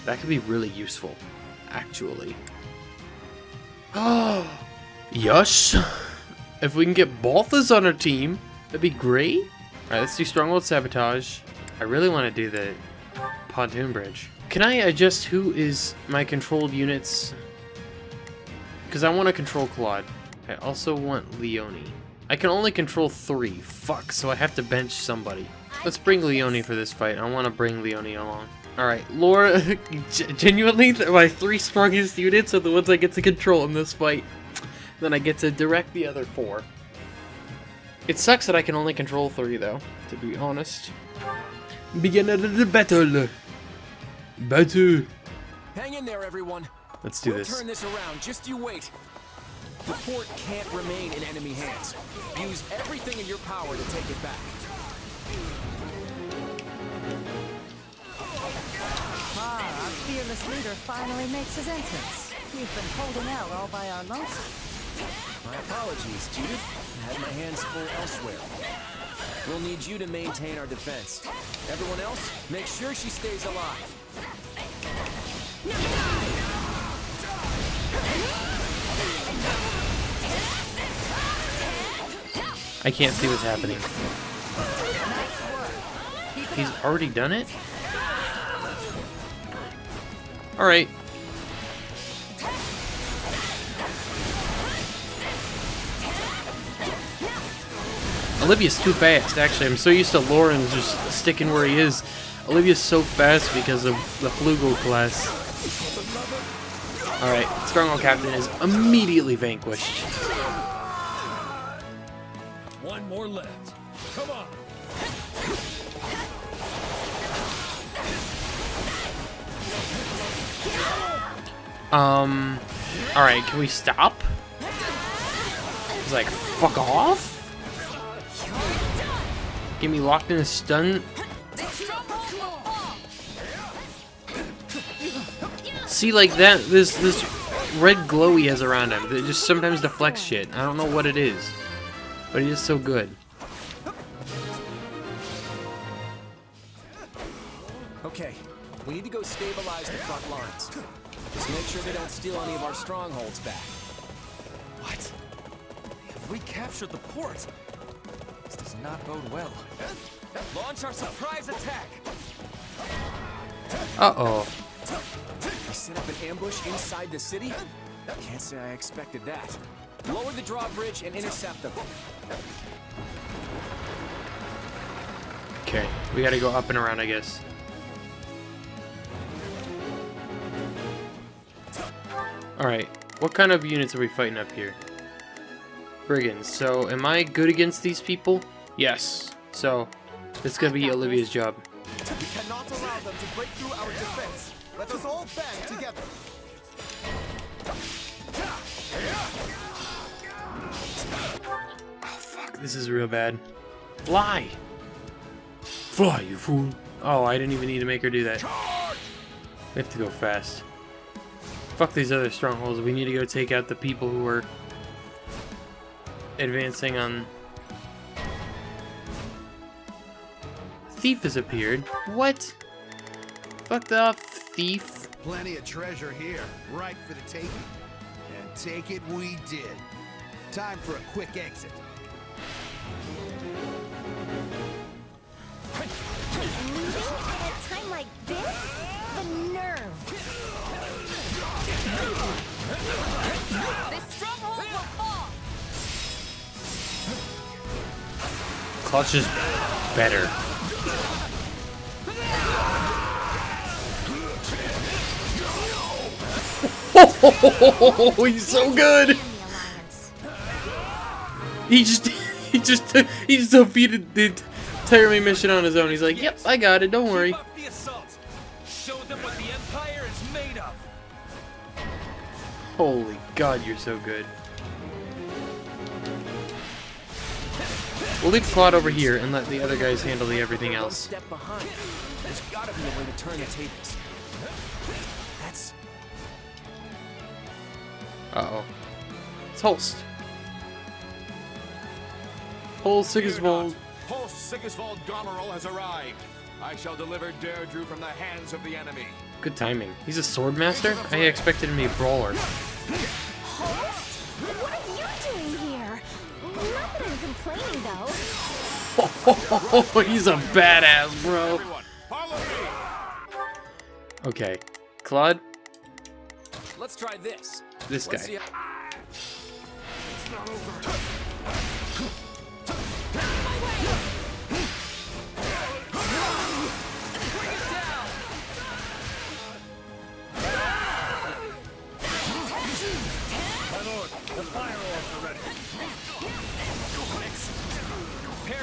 That could be really useful, actually. Oh, yes. If we can get Balthus on our team, that'd be great. All right, let's do Stronghold Sabotage. I really want to do the pontoon bridge. Can I adjust who is my controlled units? Because I want to control Claude. I also want Leone. I can only control 3. Fuck, so I have to bench somebody. Let's bring Leone for this fight. I want to bring Leone along. Alright, Laura, genuinely, my 3 strongest units are the ones I get to control in this fight. Then I get to direct the other 4. It sucks that I can only control 3, though, to be honest. Begin of the battle. Battle. Hang in there, everyone. Let's do this. We'll turn this around. Just you wait. The port can't remain in enemy hands. Use everything in your power to take it back. Ah, our fearless leader finally makes his entrance. We've been holding out all by our lonesome. My apologies, Judith. I had my hands full elsewhere. We'll need you to maintain our defense. Everyone else, make sure she stays alive. I can't see what's happening. He's already done it? Alright. Olivia's too fast, actually. I'm so used to Lauren just sticking where he is. Olivia's so fast because of the Flugel class. Alright, Stronghold Captain is immediately vanquished. One more left. Come on. Alright, can we stop? He's like, fuck off? Get me locked in a stun. See, like that, this red glow he has around him, it just sometimes deflects shit. I don't know what it is, but he is so good. Okay, we need to go stabilize the front lines. Just make sure they don't steal any of our strongholds back. What? Have we captured the port? This does not bode well. Launch our surprise attack! Uh-oh. We set up an ambush inside the city? Can't say I expected that. Lower the drawbridge and intercept them. Okay, we gotta go up and around, I guess. Alright, what kind of units are we fighting up here? Brigands. So, am I good against these people? Yes. So, it's gonna be Olivia's job. We cannot allow them to break through our defense. Let us all band together. Oh, fuck. This is real bad. Fly! Fly, you fool. Oh, I didn't even need to make her do that. We have to go fast. Fuck these other strongholds. We need to go take out the people who are advancing on... Thief has appeared. What? Fucked off, thief. Plenty of treasure here, right for the taking. And take it we did. Time for a quick exit. Leaving at a time like this? The nerve! This stronghold will fall! Claude's just better. Oh, he's so good. He just defeated the entire main mission on his own. He's like, "Yep, I got it. Don't worry." Show them what the Empire is made of. Holy God, you're so good. We'll leave Claude over here and let the other guys handle everything else. Step behind. There's gotta be a way to turn the tables. That's... Uh-oh. It's Holst. Holst Sigisvold. Holst Sigisvold Goneril has arrived. I shall deliver Deirdre from the hands of the enemy. Good timing. He's a sword master? I expected him to be a brawler. Holst? What are you doing here? Not that I'm complaining, though. Oh, he's a badass, bro. Okay. Claude? Let's try this. This guy. Let's see how... It's not over.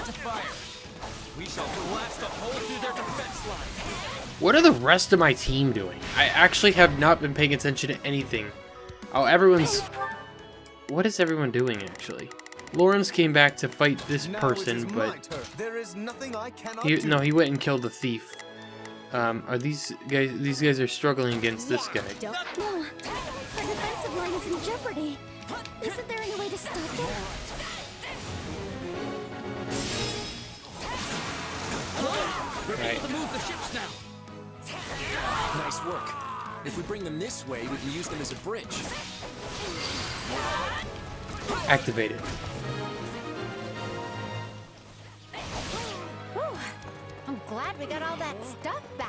to fire. We shall blast a hole through their defense line. What are the rest of my team doing? I actually have not been paying attention to anything. Oh, everyone's... What is everyone doing, actually? Lawrence came back to fight this person, but... There is nothing I cannot He, do. no, he went and killed the thief. Are these guys... These guys are struggling against this guy. No, our defensive line is in jeopardy. Isn't there any way to stop it? We're Right. able to move the ships now. Nice work. If we bring them this way, we can use them as a bridge. Activated. Whew. I'm glad we got all that stuff back.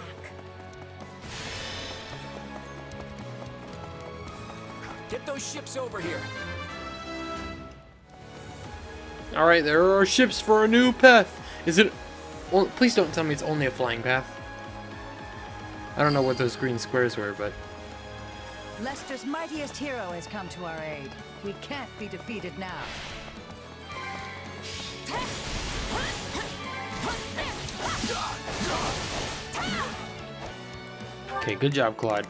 Get those ships over here. Alright, there are ships for a new path. Is it... Well, please don't tell me it's only a flying path. I don't know what those green squares were, but... Leicester's mightiest hero has come to our aid. We can't be defeated now. Okay, good job, Claude.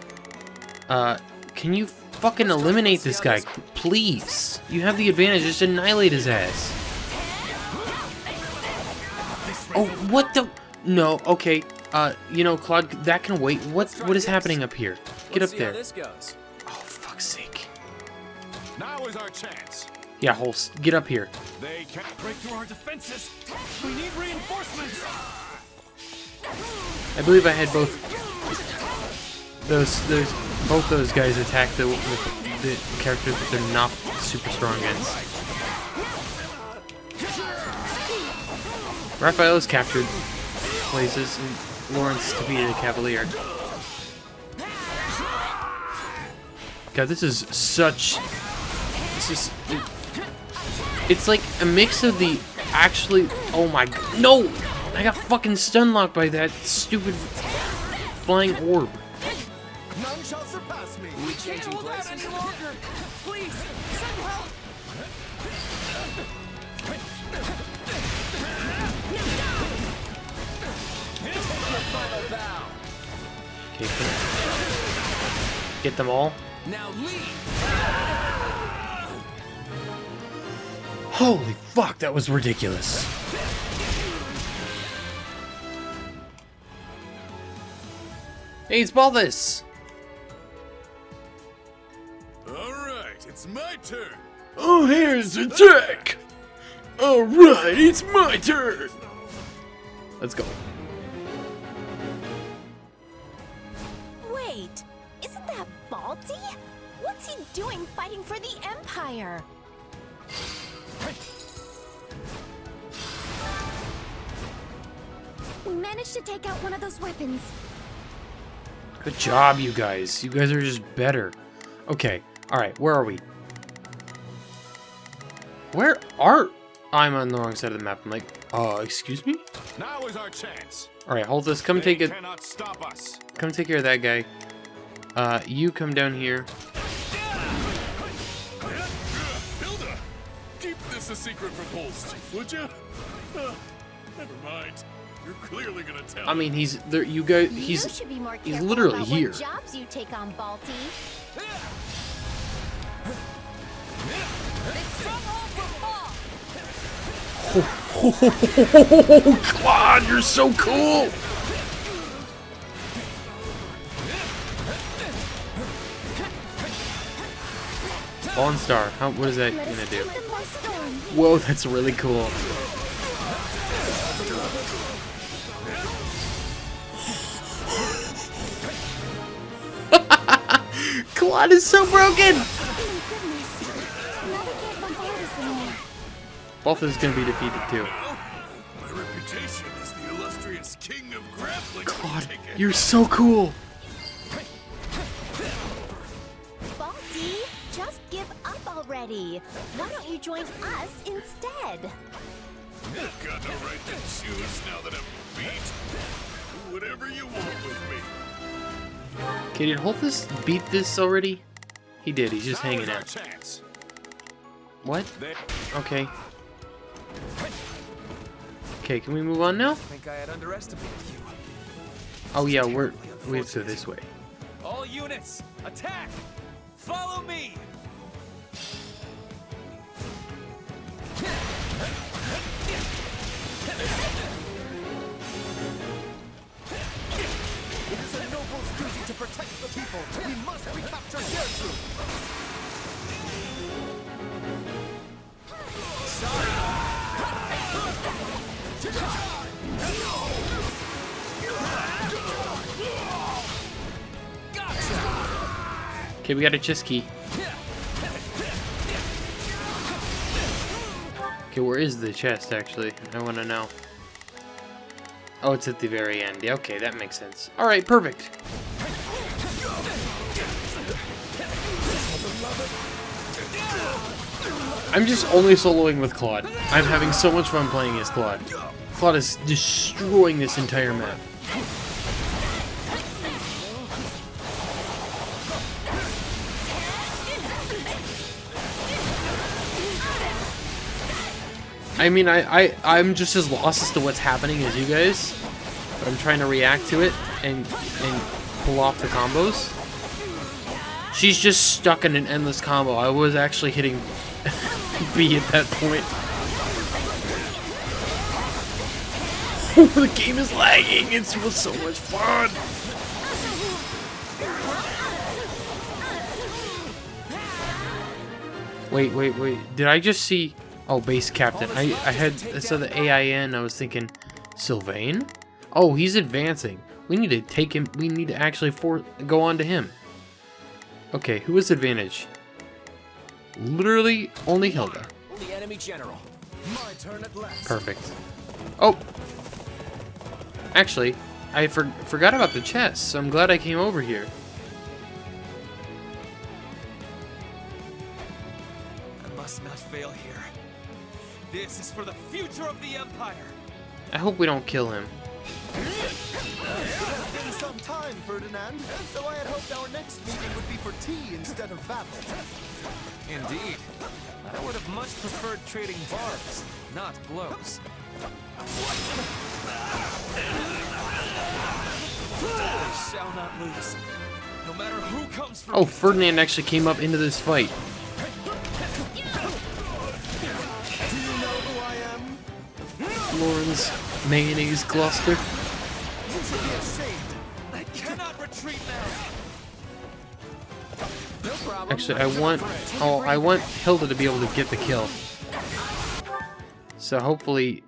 Can you fucking eliminate this guy, please? You have the advantage, just annihilate his ass. Oh, what the... No, okay. You know, Claude, that can wait. What is happening up here? Get up there. Let's see how this goes. Oh, fuck's sake. Now is our chance. Yeah, Holst, get up here. They can't Break through our defenses. We need reinforcements. I believe I had both those guys attack the characters that they're not super strong against. Raphael's captured places and Lawrence defeated a Cavalier. God, this is such... It's like a mix of the actually... Oh my... No! I got fucking stun locked by that stupid flying orb. None shall surpass me. We changing places? Please, send help. Okay, get them all. Now leave. Holy fuck, that was ridiculous. Hey, it's Balthus! Alright, it's my turn. Oh, here's the attack! Alright, it's my turn! Let's go. Wait, isn't that Balti? What's he doing fighting for the Empire? We managed to take out one of those weapons. Good job, you guys. You guys are just better. Okay, alright, where are we? Where are... I'm on the wrong side of the map. I'm like, excuse me? Now is our chance. Alright, hold this. Come take it. Cannot stop us. Come take care of that guy. You come down here. Hilda, keep this a secret from Holst, would you? Never mind. You're clearly gonna tell. I mean, he's there. You guys, You should be more he's careful literally about here. What jobs you take on, Balti. Oh, Claude, you're so cool! Fallen Star. What is that gonna do? Whoa, that's really cool. Claude is so broken! Balthus is gonna be defeated too. My reputation as the illustrious king of grappling. Claude, you're so cool! Balti, just give up already. Why don't you join us instead? I've got no right to choose now that I'm beat. Do whatever you want with me. Okay, did Holthus beat this already? He did, he's just hanging out. Chance. What? Okay. Okay, can we move on now? I think I had underestimated you. Oh yeah, we have to go this way. All units, attack! Follow me! It is a noble's duty to protect the people. We must recapture their troop. Okay, we got a chest key. Okay, where is the chest actually? I want to know. Oh, it's at the very end. Yeah, okay, that makes sense. All right, perfect. I'm just only soloing with Claude. I'm having so much fun playing as Claude. Claude is destroying this entire map. I mean, I'm just as lost as to what's happening as you guys, but I'm trying to react to it and pull off the combos. She's just stuck in an endless combo. I was actually hitting B at that point. Oh, the game is lagging. It was so much fun. Wait. Did I just see... Oh, base captain. I saw the AIN. I was thinking, Sylvain? Oh, he's advancing. We need to take him. We need to actually go on to him. Okay, who has advantage? Literally only Hilda. The enemy general. My turn at last. Perfect. Oh, actually, I forgot about the chest. So I'm glad I came over here. I must not fail here. This is for the future of the Empire. I hope we don't kill him. It's been some time, Ferdinand, so I had hoped our next meeting would be for tea instead of battle. Indeed. I would have much preferred trading barbs, not blows. They shall not lose. No matter who comes for Oh, Ferdinand actually came up into this fight. Lauren's mayonnaise cluster. You should be ashamed. I cannot retreat now. No problem. Actually, I want Hilda to be able to get the kill. So hopefully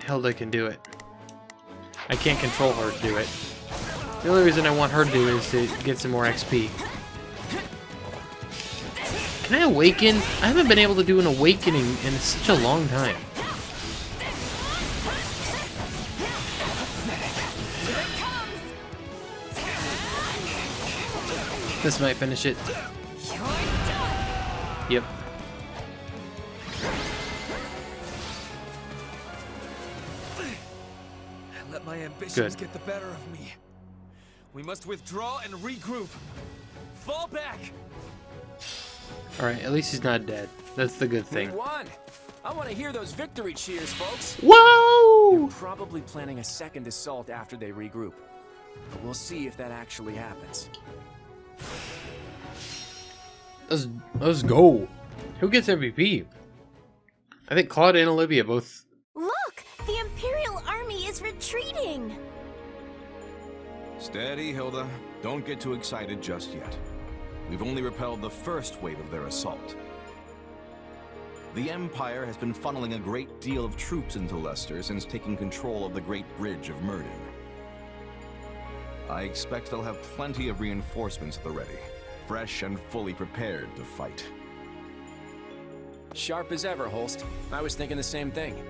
Hilda can do it. I can't control her to do it. The only reason I want her to do it is to get some more XP. Can I awaken? I haven't been able to do an awakening in such a long time. This might finish it. Yep. Let my ambitions get the better of me. We must withdraw and regroup. Fall back. Alright, at least he's not dead. That's the good thing. We won. I want to hear those victory cheers, folks. Whoa! They're probably planning a second assault after they regroup. But we'll see if that actually happens. Let's go. Who gets MVP? I think Claude and Olivia both. Look! The Imperial army is retreating! Steady, Hilda. Don't get too excited just yet. We've only repelled the first wave of their assault. The Empire has been funneling a great deal of troops into Leicester since taking control of the Great Bridge of Murden. I expect they'll have plenty of reinforcements at the ready, fresh and fully prepared to fight. Sharp as ever, Holst. I was thinking the same thing.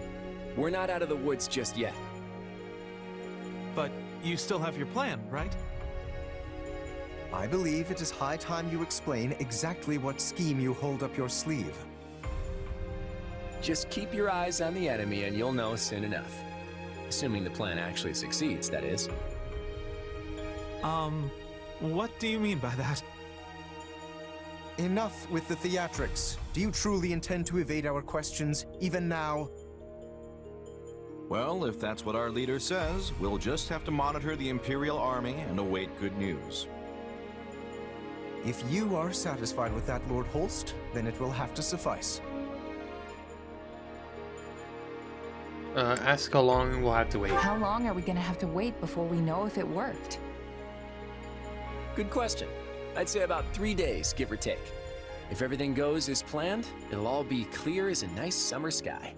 We're not out of the woods just yet. But you still have your plan, right? I believe it is high time you explain exactly what scheme you hold up your sleeve. Just keep your eyes on the enemy and you'll know soon enough. Assuming the plan actually succeeds, that is. What do you mean by that? Enough with the theatrics. Do you truly intend to evade our questions, even now? Well, if that's what our leader says, we'll just have to monitor the Imperial Army and await good news. If you are satisfied with that, Lord Holst, then it will have to suffice. Ask how long we'll have to wait. How long are we gonna have to wait before we know if it worked? Good question. I'd say about 3 days, give or take. If everything goes as planned, it'll all be clear as a nice summer sky.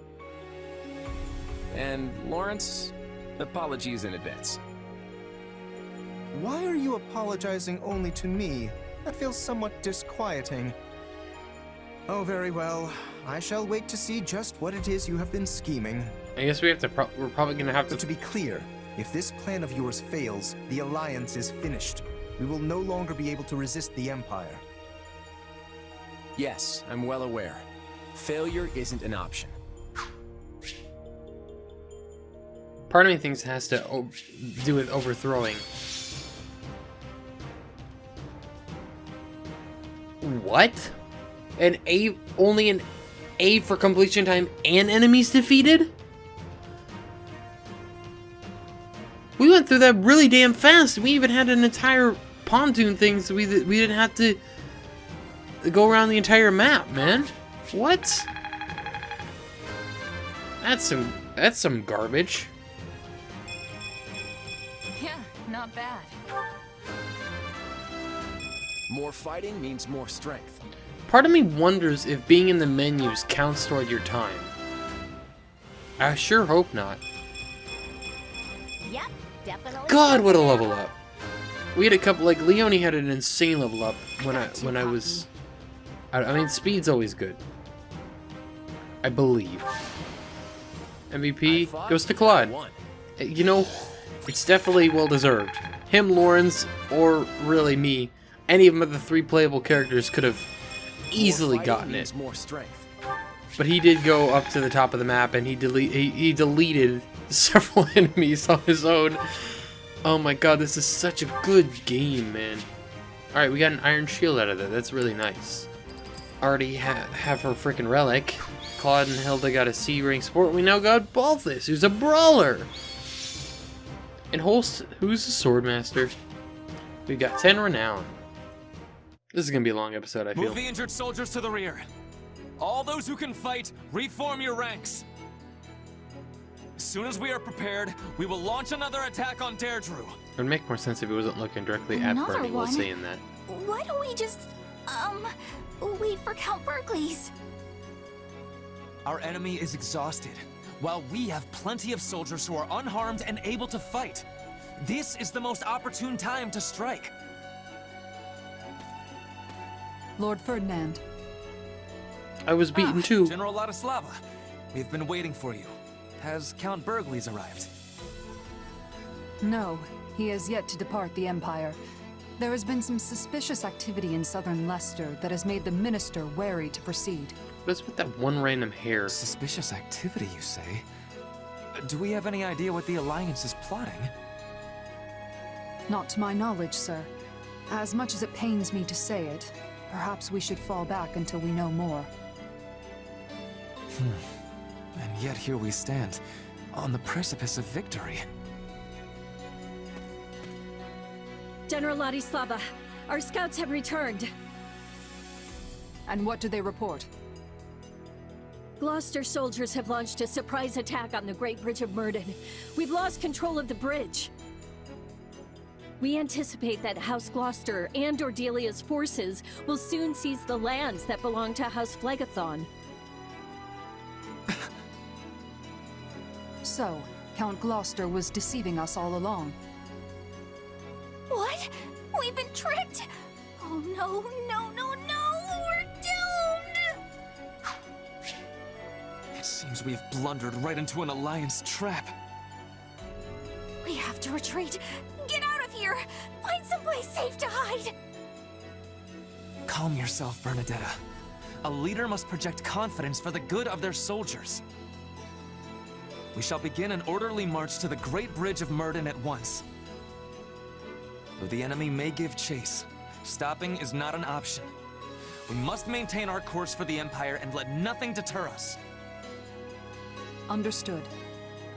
And Lawrence, apologies in advance. Why are you apologizing only to me? That feels somewhat disquieting. Oh, very well. I shall wait to see just what it is you have been scheming. I guess we have to. We're probably gonna have to. So to be clear, if this plan of yours fails, the Alliance is finished. We will no longer be able to resist the Empire. Yes, I'm well aware. Failure isn't an option. Part of me thinks it has to do with overthrowing. What? Only an A for completion time and enemies defeated? We went through that really damn fast. We even had an entire pontoon thing, so we didn't have to go around the entire map, man. What? That's some garbage. Yeah, not bad. More fighting means more strength. Part of me wonders if being in the menus counts toward your time. I sure hope not. Yep, definitely. God, what a level up! We had a couple, like Leone had an insane level up when I was. I mean, speed's always good. I believe. MVP goes to Claude. You know, it's definitely well deserved. Him, Lawrence, or really me. Any of the 3 playable characters could have easily gotten it. More strength. But he did go up to the top of the map and he deleted several enemies on his own. Oh my god, this is such a good game, man. Alright, we got an iron shield out of that. That's really nice. Already have her freaking relic. Claude and Hilda got a C rank support. We now got Balthus, who's a brawler. And Holst, who's a swordmaster. We've got 10 renown. This is gonna be a long episode, I feel. Move the injured soldiers to the rear. All those who can fight, reform your ranks. As soon as we are prepared, we will launch another attack on Deirdre. It would make more sense if he wasn't looking directly at Another Bernie while one? saying that. Why don't we just, wait for Count Berkeley's? Our enemy is exhausted, while we have plenty of soldiers who are unharmed and able to fight. This is the most opportune time to strike. Lord Ferdinand. I was beaten too. General Ladislava, we've been waiting for you. Has Count Berkeley's arrived? No, he has yet to depart the Empire. There has been some suspicious activity in southern Leicester that has made the Minister wary to proceed. What's with that one random hair? Suspicious activity, you say? Do we have any idea what the Alliance is plotting? Not to my knowledge, sir. As much as it pains me to say it, perhaps we should fall back until we know more. And yet here we stand, on the precipice of victory. General Ladislava, our scouts have returned. And what do they report? Gloucester soldiers have launched a surprise attack on the Great Bridge of Murden. We've lost control of the bridge. We anticipate that House Gloucester and Ordelia's forces will soon seize the lands that belong to House Phlegathon. So, Count Gloucester was deceiving us all along. What? We've been tricked? Oh no, we're doomed! It seems we've blundered right into an Alliance trap. We have to retreat. Get out of here! Find someplace safe to hide! Calm yourself, Bernadetta. A leader must project confidence for the good of their soldiers. We shall begin an orderly march to the Great Bridge of Murden at once. Though the enemy may give chase, stopping is not an option. We must maintain our course for the Empire and let nothing deter us. Understood.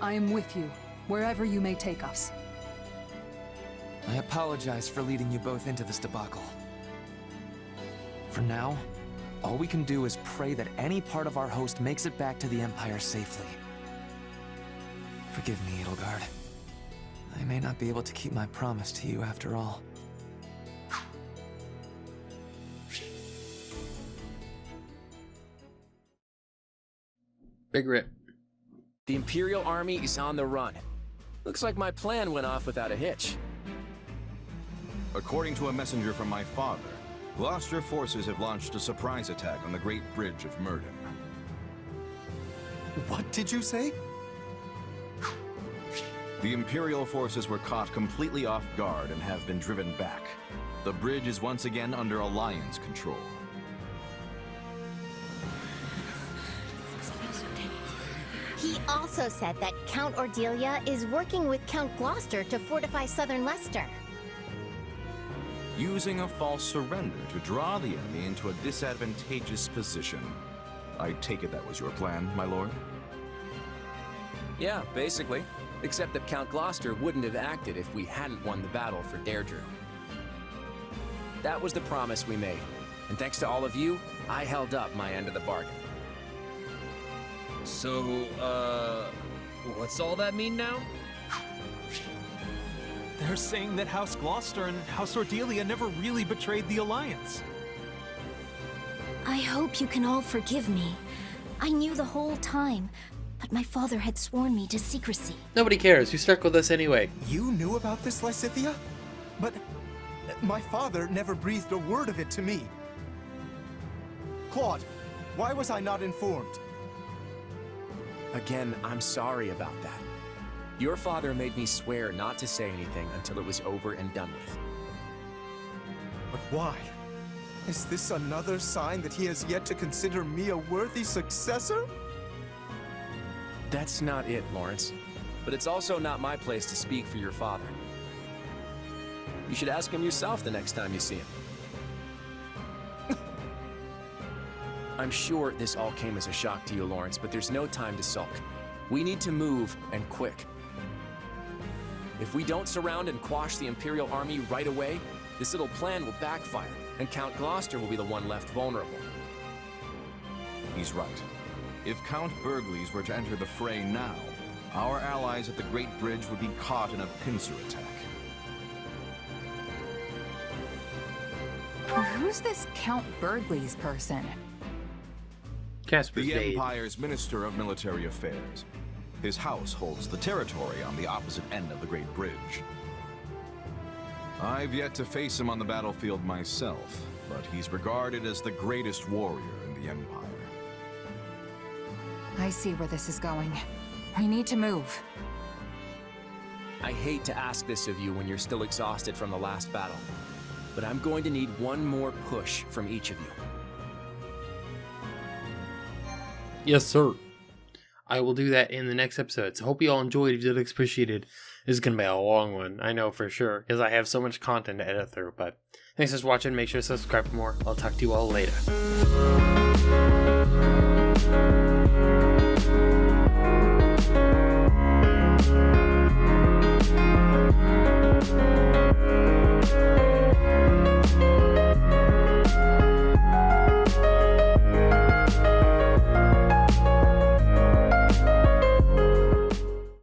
I am with you, wherever you may take us. I apologize for leading you both into this debacle. For now, all we can do is pray that any part of our host makes it back to the Empire safely. Forgive me, Edelgard. I may not be able to keep my promise to you after all. Big rip. The Imperial Army is on the run. Looks like my plan went off without a hitch. According to a messenger from my father, Gloucester forces have launched a surprise attack on the Great Bridge of Murden. What did you say? The Imperial forces were caught completely off guard and have been driven back. The bridge is once again under Alliance control. He also said that Count Ordelia is working with Count Gloucester to fortify southern Leicester. Using a false surrender to draw the enemy into a disadvantageous position. I take it that was your plan, my lord? Yeah, basically. Except that Count Gloucester wouldn't have acted if we hadn't won the battle for Deirdre. That was the promise we made. And thanks to all of you, I held up my end of the bargain. So, what's all that mean now? They're saying that House Gloucester and House Ordelia never really betrayed the Alliance. I hope you can all forgive me. I knew the whole time, but my father had sworn me to secrecy. Nobody cares. You stuck with us anyway. You knew about this, Lysithea? But my father never breathed a word of it to me. Claude, why was I not informed? Again, I'm sorry about that. Your father made me swear not to say anything until it was over and done with. But why? Is this another sign that he has yet to consider me a worthy successor? That's not it, Lawrence. But it's also not my place to speak for your father. You should ask him yourself the next time you see him. I'm sure this all came as a shock to you, Lawrence, but there's no time to sulk. We need to move, and quick. If we don't surround and quash the Imperial Army right away, this little plan will backfire, and Count Gloucester will be the one left vulnerable. He's right. If Count Burgleys were to enter the fray now, our allies at the Great Bridge would be caught in a pincer attack. Who's this Count Burgleys person? The Empire's Minister of Military Affairs. His house holds the territory on the opposite end of the Great Bridge. I've yet to face him on the battlefield myself, but he's regarded as the greatest warrior in the Empire. I see where this is going. We need to move. I hate to ask this of you when you're still exhausted from the last battle, but I'm going to need one more push from each of you. Yes, sir. I will do that in the next episode. So hope you all enjoyed. If you did, appreciated. This is going to be a long one. I know for sure, because I have so much content to edit through. But thanks for watching. Make sure to subscribe for more. I'll talk to you all later.